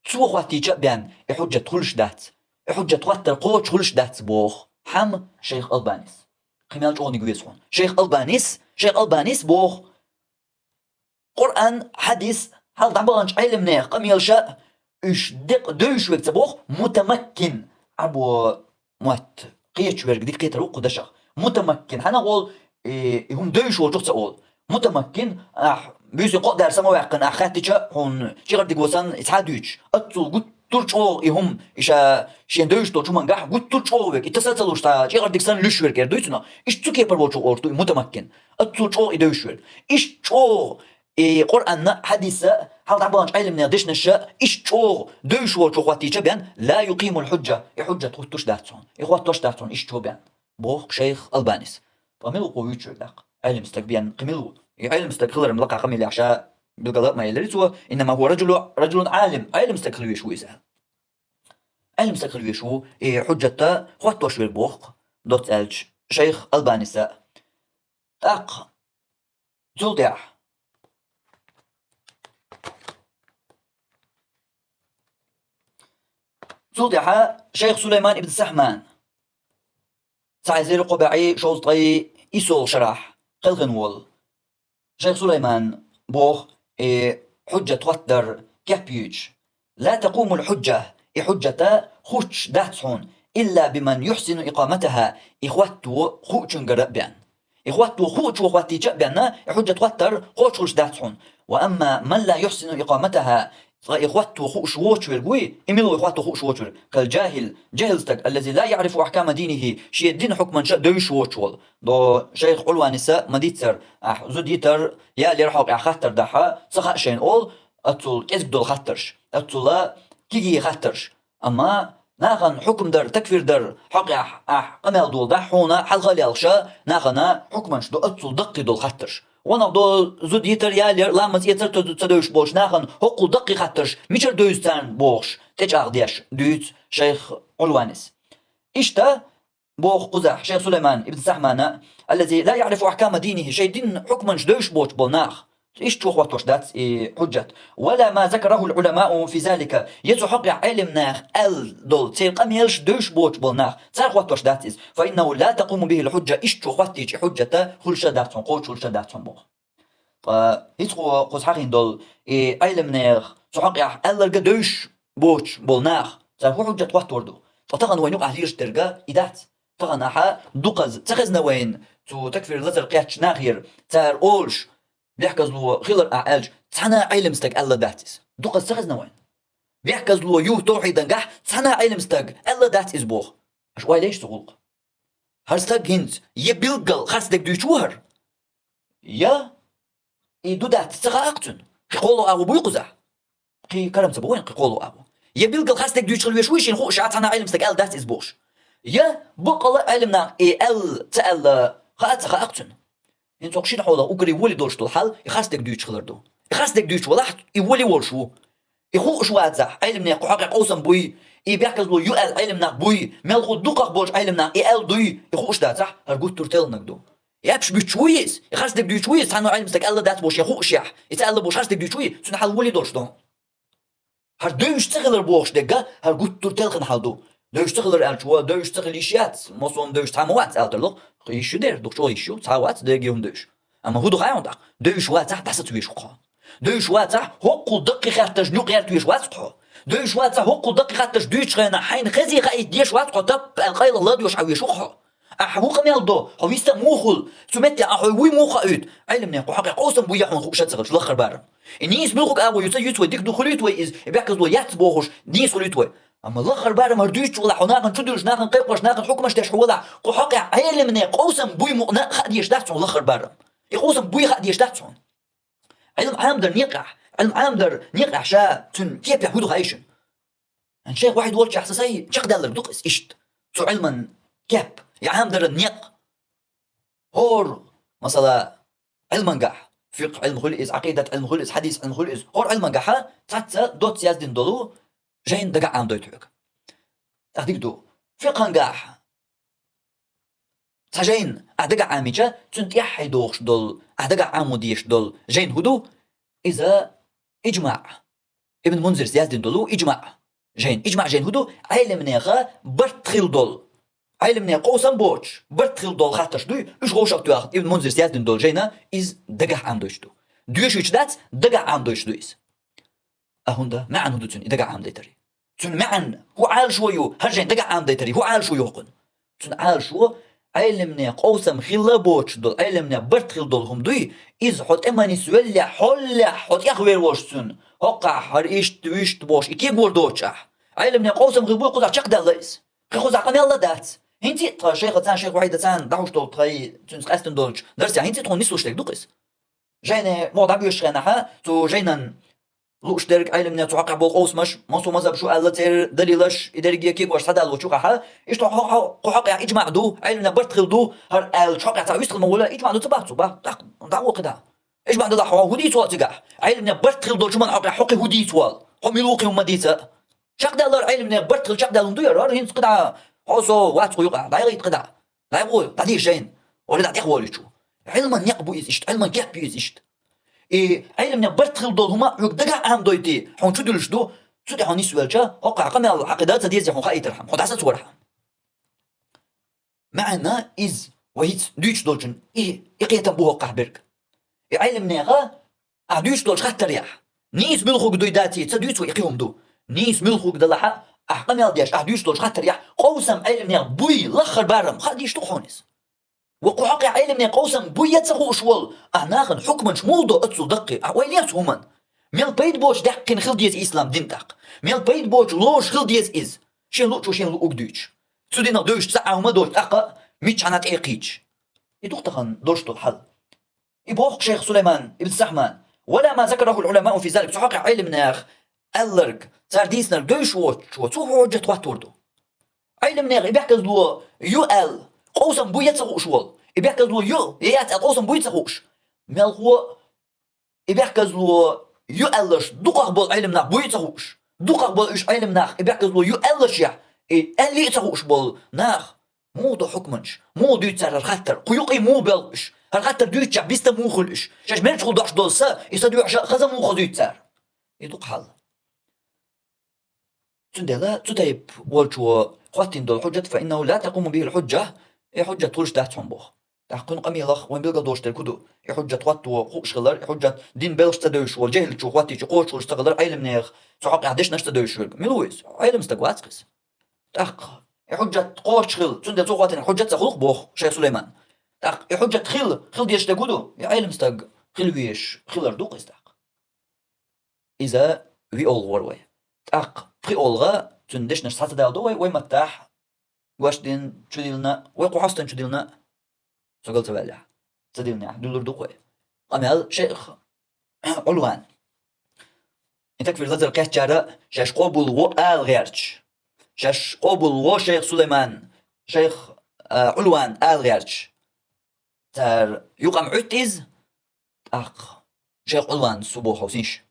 سو خواتي بيان حجة خلش دات حجة خواتر قوش خلش دات بوخ حم شيخ ألبانيس خمال جوني قويسون شيخ ألبانيس بوخ قرآن حديث هل طبعاً علمنا قميل شا إش دق دوش وقت بوخ متمكن أبو موت قيتش ورق دي قيتر وقو دشخ متمكن حنا قول هم دوش وجوخت أقول متمكن بيسي قد درس ما وقن أخاتيشا هون شغل ديقوسان إتحاديش أتصل قد ترشو إهم إيشا شين دوش تو شو منجح قد ترشو وك إتسلسلوش تا شغل ديقسان ليش ورك دويتنا إيش تكي بربوشو أورتو متمكن أتصل شو إدوش ورك إيش شو قرآن حديثة هل تعبان علم نادش نشا إيش شو دوش ورك خواتيشا بيان لا يقيم الحجة حجة خوتوش داتون إخواتوش داتون إيش شو بيان بوخ شيخ ألبانيس فملو قويتشو لق علم استكبيان قملو علم مستقل ملقى قمي لعشاء بالقضاء ما يلرسوا إنما هو رجل عالم علم مستقل يشو إذا علم مستقل يشو حجة خواتو شوير بوخ دوت ألج شيخ ألبانيسا تاق زلدع شيخ سليمان ابن سحمان تعزير قبعي شوطي إيسول شرح قلغنول شيخ سليمان بوخ حجة توتر كابيوج لا تقوم الحجة حجة خوش داتسون إلا بمن يحسن إقامتها إخواتو خوشن قرأبان إخواتو خوش وخواتي جأبان حجة توتر خوش داتسون وأما من لا يحسن إقامتها إخواتو خوش ووشور قوي إميلو إخواتو خوش ووشور كالجاهل جاهلستك الذي لا يعرف أحكام دينه شيء الدين حكما شاء دوش ووشول دو شيخ علوان نساء مديتر زوديتر يا اللي رحوك خطر دحا سخاء شين أول أتول كيزك دول خطرش أتولا كيجي خطرش أما ناغن حكم در تكفير در حق قمال دول دحونا حلغالي الغشا ناغن حكماش دو أتول دقي دول خطرش وانا دو زود يتر يالير لامز يتر تدوش بوش ناخن حقو دقي خطرش ميشر دوستان بوش تجاغ ديش دوت شيخ علوانس إشتا بوخ قزح شيخ سليمان ابن سحمان الذي لا يعرف أحكام دينه شيء دين حكما دوش بوش بولناخ إيش تشوف واتوش دات حجة ولا ما ذكره العلماء في ذلك يتحقق علم ناخ دول تيقام يلش دوش بوش بولناخ تاخ واتوش داتيز فإنه لا تقوم به الحجة إيش تشوف واتيج حجة خلش داتون قوش خلش داتون بوخ فيتخو قصحين دول علم ناخ تحقق دوش بوش بولناخ تاخ حجة واتوردو فطغن وين يقع ليش ترجع إدات طغن أحا دقز تخزنا وين تو تكفير لتر قياتش ناخير تار أولش بيحكز له خيلر أعالج تحنا علم استك الله داتيس دقز تخزنا وين بيحكز له يو توحيد نجح تحنا علم استك الله داتيس بوخ أش واي ليش تقول هرستك هنت يبيلقل خاصك دويشوهر يا يدو دات تسخا أقتن قولوا أبو بيقزح قي كلام سبوين قولوا أبو يبيلقل خاصك دويشخل ويشويش نخو شعات تحنا علم استك الله داتيس بوش يا بقى علمنا ال تال خاص أقتن انتو قشين حولا وقري ولي دولش الحال يخاصك دويش خلردو يخاصك دويش ولا يولي ولشو يخو شواتزح علمنا قحقق اوسم بوي يبيحكز لو يؤل علمنا بوي ملخو دقق بوش علمنا يال دوي يخو اشتاتح هرقوت ترتل نقدو يابش بيتشويس يخاصك دويشويس حانو علمستك الله دات بوش يخو اشيح يتال بوش خاصك دويشوي تنحل ولي دولش دو هر دويش تغلر بوش دقا هرقوت ترتل خنحالدو دوش تغلر الشوا دوش تغليشيات مصون دوش تاموات الترلو يشو دير دكتور يشو تعوات دقيهم دوش اما هو دخايون دق دوش واتح دست تويش قا دوش واتح حق دقيقه تجنو غير تويش واتح دوش واتح حق دقيقه تجدوش غنا حين خزي قايد ديش واتح طب القيل الله دوش عويش قا احبوق ميلدو هو يستموخل سمت احوي موخايد علمني حق قوسم بو يحون خوشت تغلش الاخر بار انيس بلوك ابو يتوي ديك دخليت وي از بيحكز لو يات بوخش نيس خليت اما الاخر بار مردوش ولا حناقن تدوش ناقن قيقوش ناقن حكمش تاش ولا قحق علمني قوسم بوي مقنا خديش داتون الاخر بار يقوسم بوي خديش داتون علم عامدر نيقع علم عامدر نيقع شا تن كيف يحودو هايشن ان شيخ واحد ولش احساسي شق دالر دقس اشت سو علما كيف يا عامدر نيق هور مثلا علما قح فقه علم خلئز عقيدة علم خلئز حديث علم خلئز هور علما قحا تاتا دوت سيازدين دولو جاين دقع عام دويتوك تاخديك دو فقه قح تجين أدقع عاميجا تنت يحي دوخش دول أدقع عاموديش دول جين هدو إذا إجماع ابن منذر سيازدين دولو إجماع جين هدو علم نيخا برتخيل دول علم نيخا قوسم بوش برتخيل دول خاتش دوي إش غوشك تواخد ابن منذر سيازدين دول جينا إز دقع عام دويش دو دويش ويشدات دقع عام دويش دويس أهوندا معن هدو تن دقع عام ديتري تن معن هو عال شويو هرجين دقع عام ديتري هو عال شويو قن تن عال شو علمنا قوسم خلا بوش دول علمنا برتخيل دولهم دوي إز حط إماني سولي حط يخوير وشتن هقع هريشت ويشت بوش إكي بوردوشح علمنا قوسم غيبوي قطع شق داليس خيخوز عقام يلا دات هنتي ترى شيخ تان شيخ واحد تان دعوش دول تخي تنسق أستن دولش درسي هنتي تخون نسوش لك دوقس جينا موضع بيوش خيناها تو جينا لوش درك علمنا تعقع بالقوس مش مصو مذهب شو قال تير دليلش إداري كيك واش هذا لو شوقها إيش حق إجماع دو علمنا برتخل دو هر الشقع تاع يستخدم ولا إجماع دو تبعته دعوة كده إجماع دو حوا هدي سوال تقع علمنا برتخل دو شو من حق هدي سوال هم يلوقي هم ديتا شق دالر علمنا برتخل شق دالون دوير هر هين قدع حوسو واتقو يقع لا يغيط قدع لا يقول تعدي جين ولا تعدي حوالي شو علما يقبو يزشت علما كيف بيزشت علمنا برتخل دول هما يقدقع عام دويتي حون شو دولش دو سودي حوني سوالجا وقع قمع العقيدات ديزي حون خايت رحم خد عسات ورحم معنا إز وهيت دويش دولشن إقيتن بوه وقع برك علمنا غا دويش دولش خطر ياح نيس ملخوك دويداتي تدويش وإقيهم دو نيس ملخوك دلحا أحقم يالدياش دويش دولش خطر ياح قوسم علمنا بوي لخر بارم خديش تخونس وقحق علمنا قوسم بوي يتسخو شوال أعناغن حكما شمولدو أتسو دقي ويليات همان ميل بيد بوش دقين خل ديز إسلام دين دق ميل بيد بوش لوش خل ديز إز شين لوش وشين لوك دويش سودينا دويش تسعى هما دوش أقا ميتش عنات إيقيتش يدوختخن دوشتو الحل إبوخ شيخ سليمان ابن سحمان ولا ما ذكره العلماء في ذلك تحقق علمنا ألرق سارديسنا دوش وشو تسوه وجه تواتوردو علمنا بيحكز لو يؤل قوسم بوي يتسخوش وال يبيحكز لو يات قوسم بوي يتسخوش مال هو يبيحكز لو يؤلش دقق بول علمنا بوي يتسخوش دقق بول إيش علمنا يبيحكز لو يؤلش يا اللي يتسخوش بول ناخ مو دو حكمنش مو ديتسر الخطر قيوقي مو بلش الخطر ديتشع بيست مو خلش شاش مرش خل دوش دولسا يصدق خزم مو خذيتسر يدوق حل تندلا تتيب والشو قوتين دول حجة فإنه لا تقوم به الحجة حجة طولش تحت حنبوخ تحقن قميلخ وين بيلقى دوش تركدو حجة قوت وخوش غلر حجة دين بلش تدوش والجهل شو قوتي قوش وش تغلر عيلم نيخ سحق عدش نشت دوش ملويس عيلم استقوات قس تحق حجة قوش خل تندل تو قوتين حجة تخلق بوخ شيخ سليمان تحق حجة خل ديش تقولو عيلم استق خل ويش خلر دوق استحق إذا we all وروي تحق في أولغا تندش نش حتى دالدو وي متاح واش دين شديلنا ويقو حستن شديلنا سقل تبالع تديلنا دولر دوقوي قمال شيخ علوان انتك في الغزر كهجارة شاش قبول و آل غيرش شاش قبول و شيخ سليمان شيخ علوان آل غيرش تار يقام عتيز أخ شيخ علوان صبوح وسيش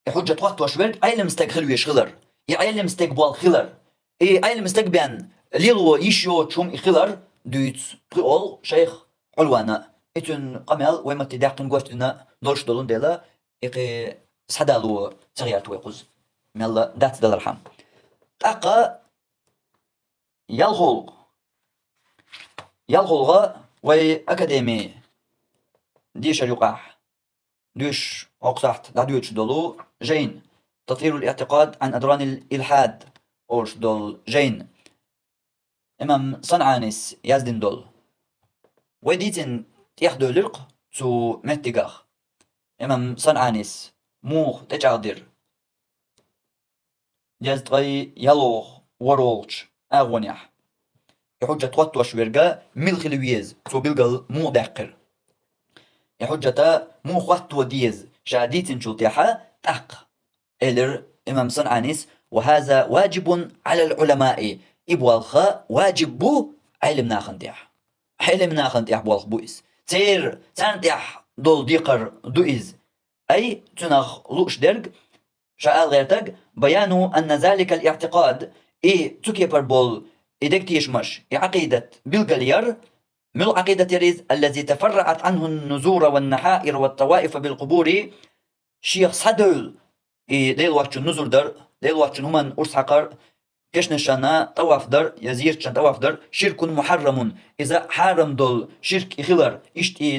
حجة توقت وشبرك أيلم استقخل ويشغلر أيلم استقبال خلر أيلم استقبان ليلو يشيو تشوم إخلر دويت بقول شيخ علوانا إتن قمال ويما تداقن قوشتنا دولش دولون ديلا إقي سحدالو تغيرت ويقوز ميلا دات دل الرحم تاقا يالغولغا وي أكاديمي ديشر يقاح دوش أقصحت دعدوش دولو جين تطهير الاعتقاد عن أدران الإلحاد أوش دول جين إمام صنعانيس يازدين دول ويديتن تيحدو لرق تو متقاخ إمام صنعانيس موخ تجعدر يازدغي يلوخ وروغش أغونيح يحجة توتوش ورقا ملخ الويز تو بلغل مو داقر يحجة مو خواتو ديز شاديتن شلطيحة تحق إلر إمام صنعانيس وهذا واجب على العلماء إبوالخا واجب بو علم ناخنتيح بوالخ بويس تير تانتيح دول ديقر دوئز أي تنخ لوش درج شاء غيرتج بيان أن ذلك الاعتقاد تكيبر بول إدكتيش مش عقيدة بالقليار من عقيدة ريز الذي تفرعت عنه النزور والنحائر والطوائف بالقبور شيخ صدل ديل وقت النزور در ديل وقت همان أرس حقر كشنشانا طواف در يزيرشان طواف در شرك محرم إذا حرم دول شرك إخلر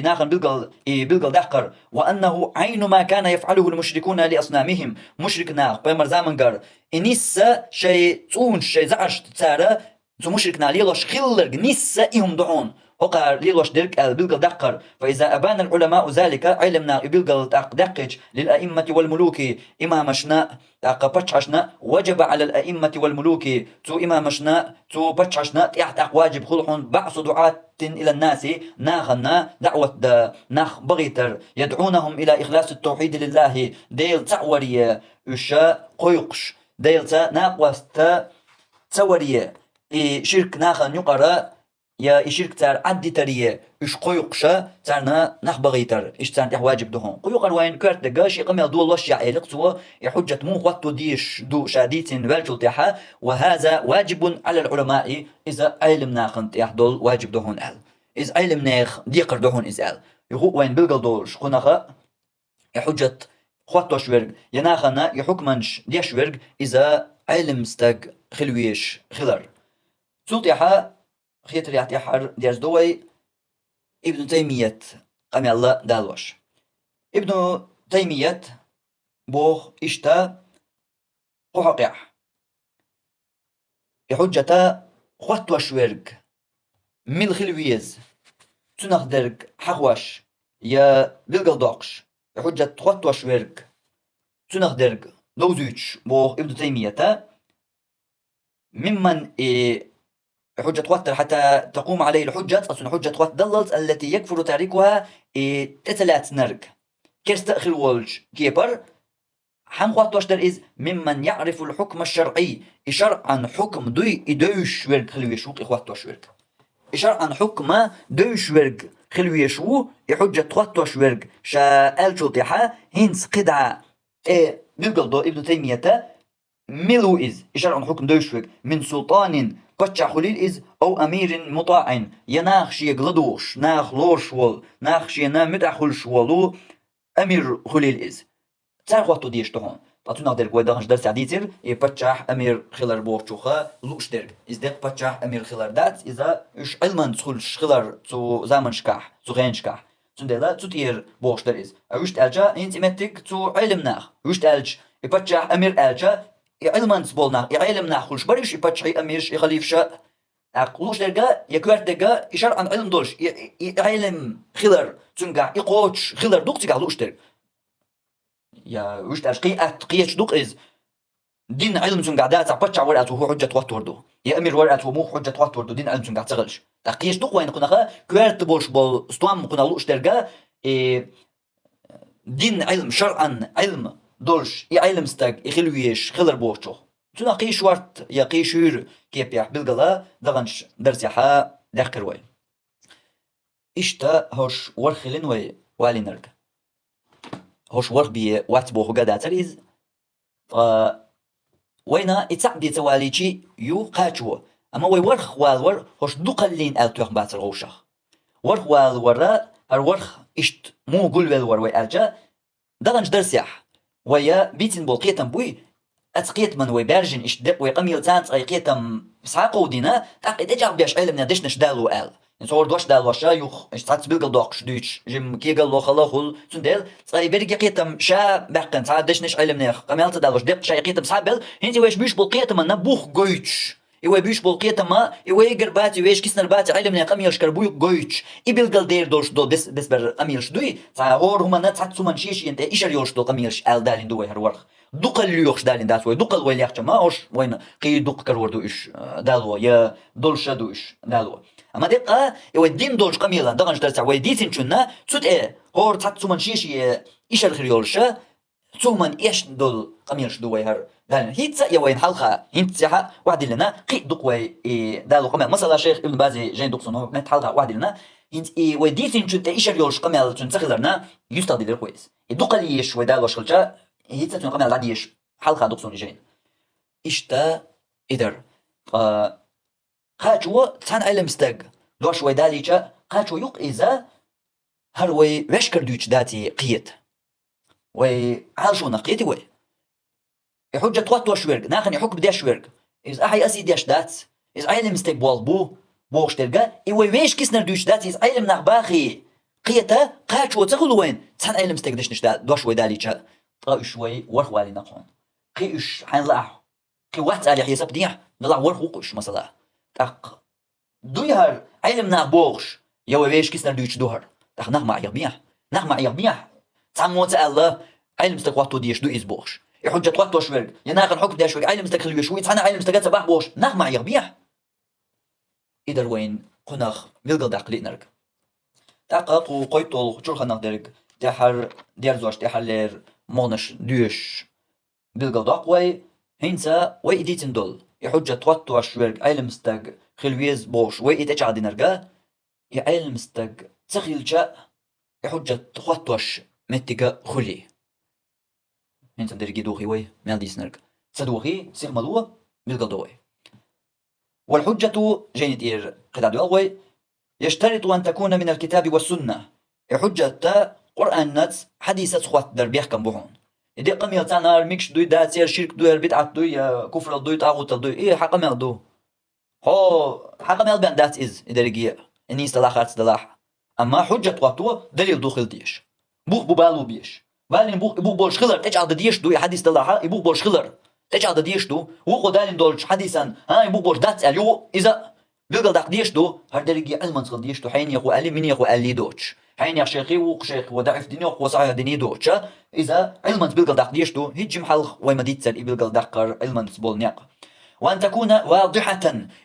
ناخن بلقل دحقر وأنه عين ما كان يفعله المشركون لأصنامهم مشرك ناخ بيمر زامنقر إنيسا شيء تون شيء زعش تسارة تو مشرك ناليلوش خلر نيسا إهم دعون وقال ليلوش درك بلقل دقر فإذا أبان العلماء ذلك علمنا بلقل دقج للأئمة والملوك إمامشنا بتشعشنا وجب على الأئمة والملوك تو إمامشنا تو بتشعشنا يحتق واجب خلحون بعث دعاة إلى الناس ناخنا دعوة ناخ بغيتر يدعونهم إلى إخلاص التوحيد لله ديل تعوري وشا قيقش ديل ناقوست توري شرك ناخن يقرأ يا إشيرك تار عدي تريه إش قيقشة تارنا نخبغيتر إش تار واجب دهون قيقر وين كرت دقاش يقمل دول وش يعيلق سوا يحجة مو وقت ديش دو شاديتين والجلتها وهذا واجب على العلماء إذا علم ناخن يحدول واجب دهون أل إذا علم ناخ ديقر دهون إزال يهو وين بلقل دول شقناخا يحجة خواتوش ورق يناخنا يحكمنش ديش ورق إذا علم استق خلويش خلر سلطيحة خيتر يعتحر ديرز دوي ابن تيمية قمي الله دالوش ابن تيمية بوخ إشتا قحقيح يحجة خواتوش ورق ميل خلويز تنخ درق حقوش يا بلقل دوقش يحجة خواتوش ورق تنخ درق لوزوش بوخ ابن تيمية ممن حجة توتر حتى تقوم عليه الحجة أصلا حجة توتر التي يكفر تاركها تتلات نرق كيرستأخر والج كيبر حنقوات توشتر إز ممن يعرف الحكم الشرعي شرعا حكم دوي إدوش ورق خلويشوك إخوات توشورق شرعا حكم دوش ورق خلويشو حجة توتر ورق شا الجوطيحة هنس قدعة بيقل دو ابن تيمية ملو إز شرعا حكم دوش ورق من سلطان بتشع خليل إز أو أمير مطاع يناخش يقلدوش ناخ لوش وول ناخش مدعخل شوالو أمير خليل إز تعرف وقتو ديش تهون تاتو نقدر قوي دهنش درس عديتر بتشع أمير خلر بوخشوخا لوش درج إزدق بتشع أمير خلر دات إذا إش علما تخلش خلر تو زمن شكاح تو غين شكاح تندلا تطير بوخش در إز أوش ألجا إنت متك تو علم ناخ أوش ألج بتشع أمير ألجا علما تبولنا علم ناخلش بريش بتشع أميرش يخليفش أقولش درجة يكوار درجة إشار عن علم دولش علم خلر تنقع يقوش خلر دوق تقع درج يا وش قيئة قيش دوق إز دين علم تنقع داتا بتشع ورقته هو حجة وتوردو يا أمير ورقته مو حجة وتوردو دين علم تنقع تغلش تقيش دوق وين كنا خا كوار تبولش بول استوام كنا لوش درجة دين علم شرعا علم دولش علم ستاق يخلويش خلر بوشو تنا قيش ورت يا قيشور كيف يح بالقلا دغنش درسيحا داخر وي إشتا هوش ورخلين وي والي نرق هوش ورخ بي واتبو هو قدا تريز وينا اتعدي تواليجي يو قاچو اما وي ورخ والور هوش دوقلين التوخ باتر غوشخ ورخ والورا الورخ اشت مو قول والور وي الجا دغنش درسيح ويا بيتن بولقيتن بوي أتقيت من ويبرجن إيش دق ويقميل تانت أيقيتم ساقو دينا تاقي دجاق بيش علم ندشنش دالو آل نصور دوش دالو شا يوخ إيش تاعت بيلقل دوقش دوش جم كي قال لو خلاخل تندل تاقي برقي قيتم شا بحقن تاعت دشنش علم نيخ قميلت دالوش دق شا يقيتم سابل هنتي ويش بيش بولقيتم نبوخ قويتش إيوه بيش بولقيتم ما إيوه يقرباتي ويش كيسنر باتي علم نيخ قميلش كربوي قويتش إبيلقل دير دوش دو دس بر قميلش دوي تاع هور هما نتاعت سومن شيشي انت إيشر يوش دو قميلش آل دالين دوي هرورخ دوقل يوخش دالين داس وي دوقل وي ليخش ما هوش وين قي دوق كروردو إيش دالو يا دولش دوش دالو أما دقة يو دين دولش قميلا دغنش درس وي ديتن شنا تسوت هور تحت سومن شيشي إيشر خريولش سومن إيش دول قميلش دوي هر دالين هيتسا يا وين حلقة هيتسا واحد لنا قي دوق وي دالو قميل مثلا شيخ ابن بازي جين دوق سنو نت حلقة واحد لنا هنت وي ديتن شنت إيشر يولش قميل تنسخلرنا يستدل كويس دوق ليش وي دالو شلجا هيتسا تنقمل العديش حلقة دوقسون جين إشتا إدر خاچو تان علم ستاق دوش وي داليجا خاچو يوق إذا هر وي وش كردوش داتي قيت وي عالشو نقيتي وي يحجة تواتو شويرق ناخن يحك بدي شويرق إذا أحي أسي ديش دات إذا علم ستاق بوالبو بوغش تلقى إيوي ويش كيسنر دوش داتي إذا علم نغباخي قيتا خاچو تغلو وين تان علم ستاق دشنش دات دوش وي داليجا طاو شوي ورخ والي نقون قيش حين لاح قي واحد على حساب ديح نلع ورخ وقش مثلا تاق دويهر علم نابوغش يا ويش كيسنر دويش دوهر تاق نغمع يغميح تعمو الله علم استقواتو ديش دو إزبوغش يحجة تواتو شويرق يناقن حكم ديش علم استقلوي شوي تانا علم استقات صباح بوغش نغمع يغميح إدر وين قناخ ملقل داق لينرق تاقات وقويتو جرخ نقدرق تحر ديرزوش تحر لير مونش دوش بلقل داق وي هينسا وي إديتن دول يحجة تواتو شويرق علم استق خلويز بوش وي إتجع دينرقا يعلم استق تخيل جاء يحجة تواتوش متقا خلي هينسا درقي دوخي وي مال ديسنرق سدوخي سيغ ملوه بلقل دوي والحجة جينت إير قطع دول وي يشترط أن تكون من الكتاب والسنة يحجة قرآن نتس حديثة خوات در بيحكم بوهون إدي قميل تانار ميكش دوي داتير شرك دوي بدعة دوي كفر دوي طاغوت دوي إيه حقميل دو هو حقميل بان دات إز إدريجيا إني استلاحات استلاح أما حجة وقتو دليل دو خلديش بوخ ببالو بيش بالين بوخ بولش خلر تجعل ديش دوي حديث استلاحة يبوخ بولش خلر تجعل ديش دو وقو دالين دولش حديثا يبوخ بولش دات اليو إذا بيقل داق ديش دو هر دريجي علم تخل ديش دو حين يخو ألي من يخو ألي دوتش حين يخ شيخي وق شيخ وضعف ديني وصحيح ديني دوتش إذا علم بيقل داق ديش دو هيج محل وما ديتسل بيقل داقر علم تبول نياق وأن تكون واضحة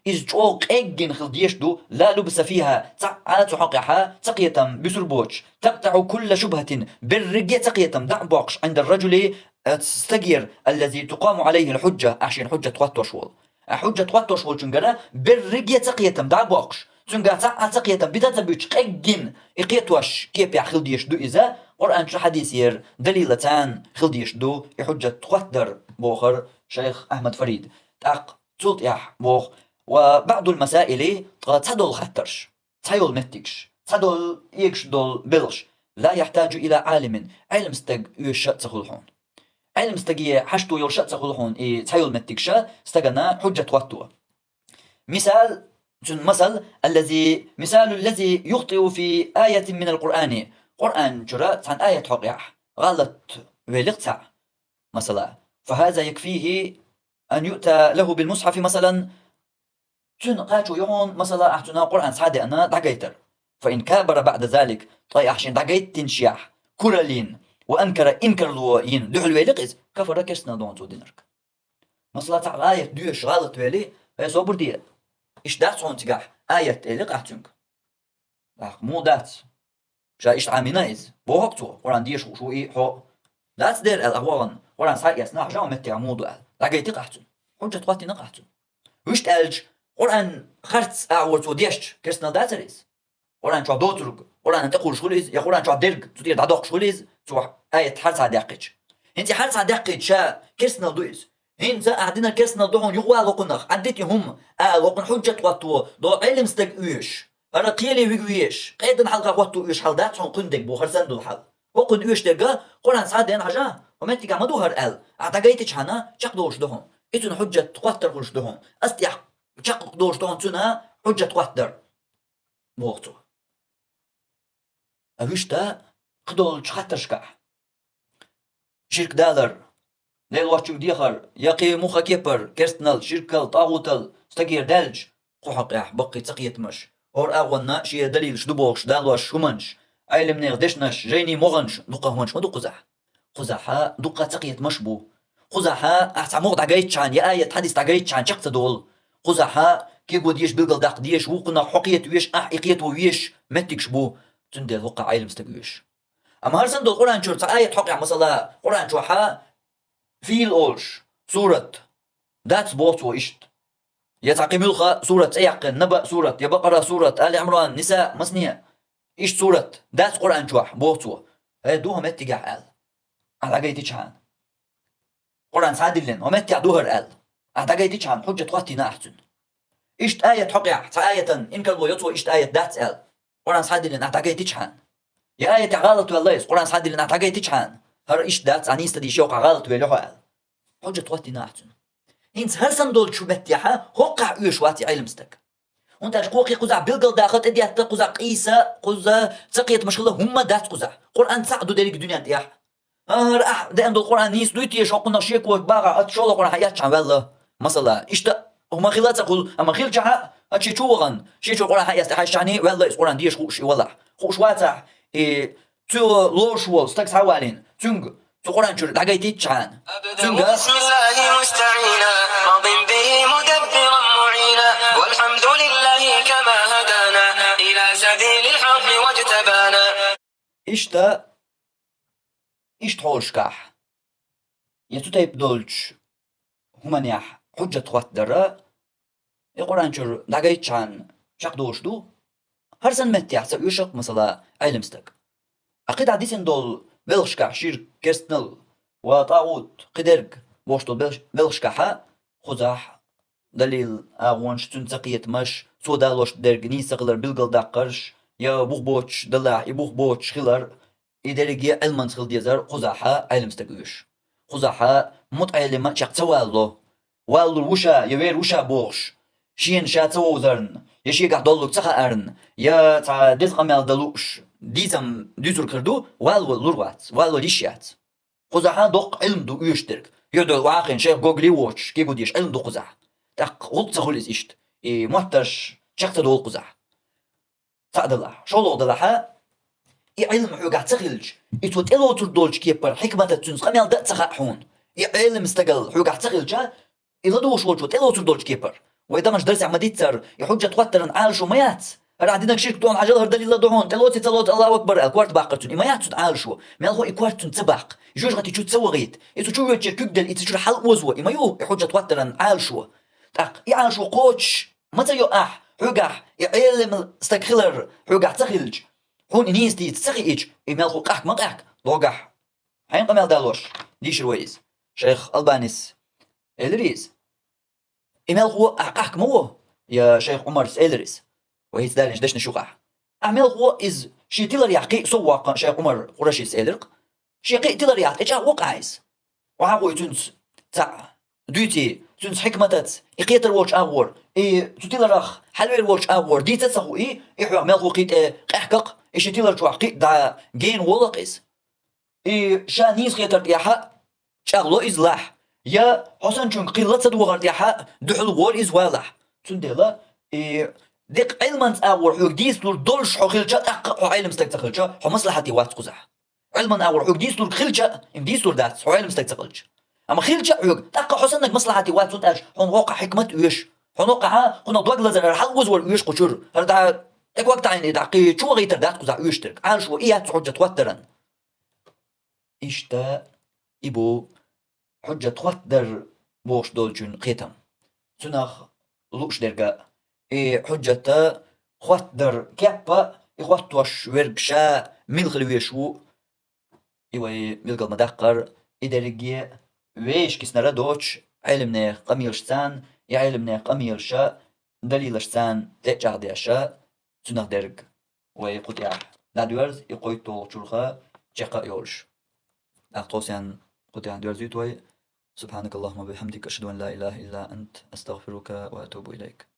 إذ جوق إجن خل ديش دو لا لبس فيها تعالت حقها تقية بسربوش تقطع كل شبهة بالرجية تقية دع بوقش عند الرجل تستجير الذي تقام عليه الحجة عشان حجة توتوشول حجة توتوشول تنقرا بالرجية تقية دع بوقش تنقا تقية بدأت بيش قجن إقيتوش كيف يخل ديش دو إذا قرآن حديث ير دليلتان خل ديش دو حجة توتر بوخر شيخ أحمد فريد تاق تلت يح بوخ وبعض المسائل تصدل خطرش تسيول متكش تصدل يكش دول بلش لا يحتاج إلى عالم علم استج يشأ تخلحون علم استجي حشتو يرشأ تخلحون تسيول متكشا استجنا حجة واتوا مثال مثال الذي يخطئ في آية من القرآن قرآن جرات عن آية حقيقة غلط ولقطع مثلا فهذا يكفيه أن يؤتى له بالمصحف مثلا قاتشو يهون مثلا أحتنا قرآن سعادة أنا دقيتر فإن كابر بعد ذلك طيب أحشين دقيت تنشيح كرلين وأنكر إنكر لوين دحل ويلقز كفر كسنا دون تو دينرك مثلا تعال آية دوش غلط ويلي هي صبر دي إيش دات صون تجح آية اللي قاتشنك مو دات شا إيش عامينايز بوهقتو قرآن ديش شو إيه حو دات دير الأغوان قرآن سايس نح جاو متى عمودو دقيت قاتشن حجة قاتي نقاتشن وش تألج قرآن خرط أعور ديش كرسنا داتريز قرآن شو دوترق قرآن تقول شغليز يا قرآن شو درج تدير دادوق شغليز شو آية حرص عدقج انت حرص عدقج شا كرسنا دويز انت قاعدين كرسنا دوهون يغوا لقنخ عديتي هم لقن حجة واتو دو علم استقويش أنا قيلي ويش قيدن حلقة واتو ويش حل دات شون قندق بو خرسان دو الحل وقن ويش دقا قرآن سعادين حاجة ومنتي قام دوهر اعتقيتش هنا شق دوش دوهون إتون حجة قوتر خلش دوهون استيح شق دوش دوهون تنا حجة قوتر بوقتو أوشتا قدول شخطر شكاح شرك دالر ليل واتشو ديخر يقي موخا كيبر كرستنال شركل طاغوتل استقير دالج قوحق بقي تقيت مش اور اغونا شي دليل شدبوش دالوش شومنش ايلم نغدشنش جيني مغنش دقا هونش مدو قزحا دقا تقيت مشبو قزحا احتموغ دقايتشان يا آية حديث دقايتشان شق تدول قزحا كيقو ديش بلقل داق ديش وقنا حقيت ويش احقيت ويش متكش بو تندل وقع عيلم استقويش اما هرسن دول قرآن شورت آية حقيقة مثلا قرآن شوحا فيل أولش سورة دات بوت وإشت يتعقيم يلخى سورة أيقن نبأ سورة يبقرة سورة آل عمران نساء مسنية إيش سورة دات قرآن شوح بوتو هاي دوها متجع آل أعتقد تشان قرآن سعدلن ومتجع دوهر آل أعتقد تشان حجة قاتنا أحسن إيش آية حقيقة آية إن كان يطوى إيش آية دات آل قرآن سعدلن أعتقد تشان يا آية غلط والله قرآن سعدلن أعتقد تشان هر إيش دات عني استدي شوق غلط ولا آل حجة قاتنا أحسن هنس هرسن دول شو بتيحة هقع واتي علمستك وانت قوقي قزع بلقل داخل اديات قزع قيسة قزع سقيت مشغلة هم دات قزع قرآن سعدو داريك الدنيا تيح رأح دين دول قرآن نيس دويتي شوقنا شيك وباغا اتشول قرآن حيات شعن والله مثلا اشتا هما خلات اقول اما خيل جعا اتشي شوغن شي شو قرآن حيات حيات شعني والله قرآن ديش خوش والله خوش واتح تو لوش وول ستكس حوالين تنق قرآن شو دقايتي تشان تنقى بسم الله مستعينا راض به مدبرا معينا والحمد لله كما هدانا إلى سبيل الحق واجتبانا إشت هولشكاح يتوتيب دولش همانيح حجة خوات درا القرآن شو دقايت شان شاق دوش دو هرسن متيح سو يشق مثلا علمستك أقيد عديسن دول بلشكاح شير كرستنل وطاغوت قدرق بوشتو بلشكاحا خزاح دليل أغوانش تنسقيت مش سودالوش درق نيسقلر بلقل داقرش يا بوخبوش دلاح يبوخبوش خلر إدرقية علمان خل ديزر خزاحا علمستقوش خزاحا متعلمة شاق توالو والو وشا يوير وشا بوش شين شا تووزرن يشيقع دولو تسخا أرن يا تا ديزق مال دلوش ديزم ديزر كردو والو لوروات والو ليشيات قزحا دوق علم دو يشترك يدو واقين شيخ جوجلي واتش كيقول ديش علم دو قزح تاق غلط خلص إشت موترش شخص دول قزح سعد الله شولو دلها علم حوقع تخلج يتوت إلو تردولش كيبر حكمة تنس قميال دا تخاحون علم استقل حوقع تخلجا إلا دوش وجوت إلو تردولش كيبر وإذا مش درس عمديتر يحجة توترن عالشو ميات رعدينك شرك دون عجل هردل الله دهون تلوت الله أكبر الكوارت باقرتون إما ياتون عالشو مالهو إكوارتون تباق جوج غادي تشو تسوغيت إتو شو يوتشي كبدل إتو شو حل وزوة إما يو يحجة توترن عالشو تاق يعالشو قوتش متى يو حوقع يعلم استقخلر حوقع تخلج هون نيستي تسخيج إمالهو قاك مقاك لوقع حين قمال دالوش ديش الويز شيخ البانيس الريز إمالهو قاك مو يا شيخ عمر سيلرس وهي سدالش دشنا شقع أعمل هو إز شي تيلر يحقي سواق شيخ عمر قرشي سيلرق شي قي تيلر يحق إيش وقعيس وعاقو يتونس تاع دوتي تونس حكمتات إقيتر واتش أور تيلر أخ حلوير واتش أور دي تسخو إحو أعمل هو قيت أحقق إيش تيلر توحقي دا جين ولقيس شا نيس خيتر يحق شغلو إزلاح يا حسن شون قلة صدوغر يحق دحل غور إزوالح تندلا ديق علما أور حق ديس لور دولش حخيلشا أق علم استكتخلشا حو مصلحتي وات قزح علما أور حق ديس لور خلشا إم ديس لور دات حو علم استكتخلش أما خلشا حق أق حسنك مصلحتي وات سنتاش حن وقع حكمة ويش حن وقع كنا ضوج لزر حلوز ور ويش قشر هذا تك وقت عين دقي شو غيتر دات قزح ويش ترك عال شو إيه حجة توترن إشتا إبو حجة توتر بوش دولجون قيتم سنخ لوش درجة حجة خوتر كابا خوتوش ورقشا ملغل ويشو إيوه ملغل مدقر إدرجي ويش كسنرا دوش علمنا قميلشتان يعلمنا قميلشا دليلشتان تجعديشا سنخ درج ويقطع نادورز يقويتو شرخا جقا يولش أخطوسيان قطع دورزيتوي سبحانك اللهم وبحمدك أشهد أن لا إله إلا أنت أستغفرك وأتوب إليك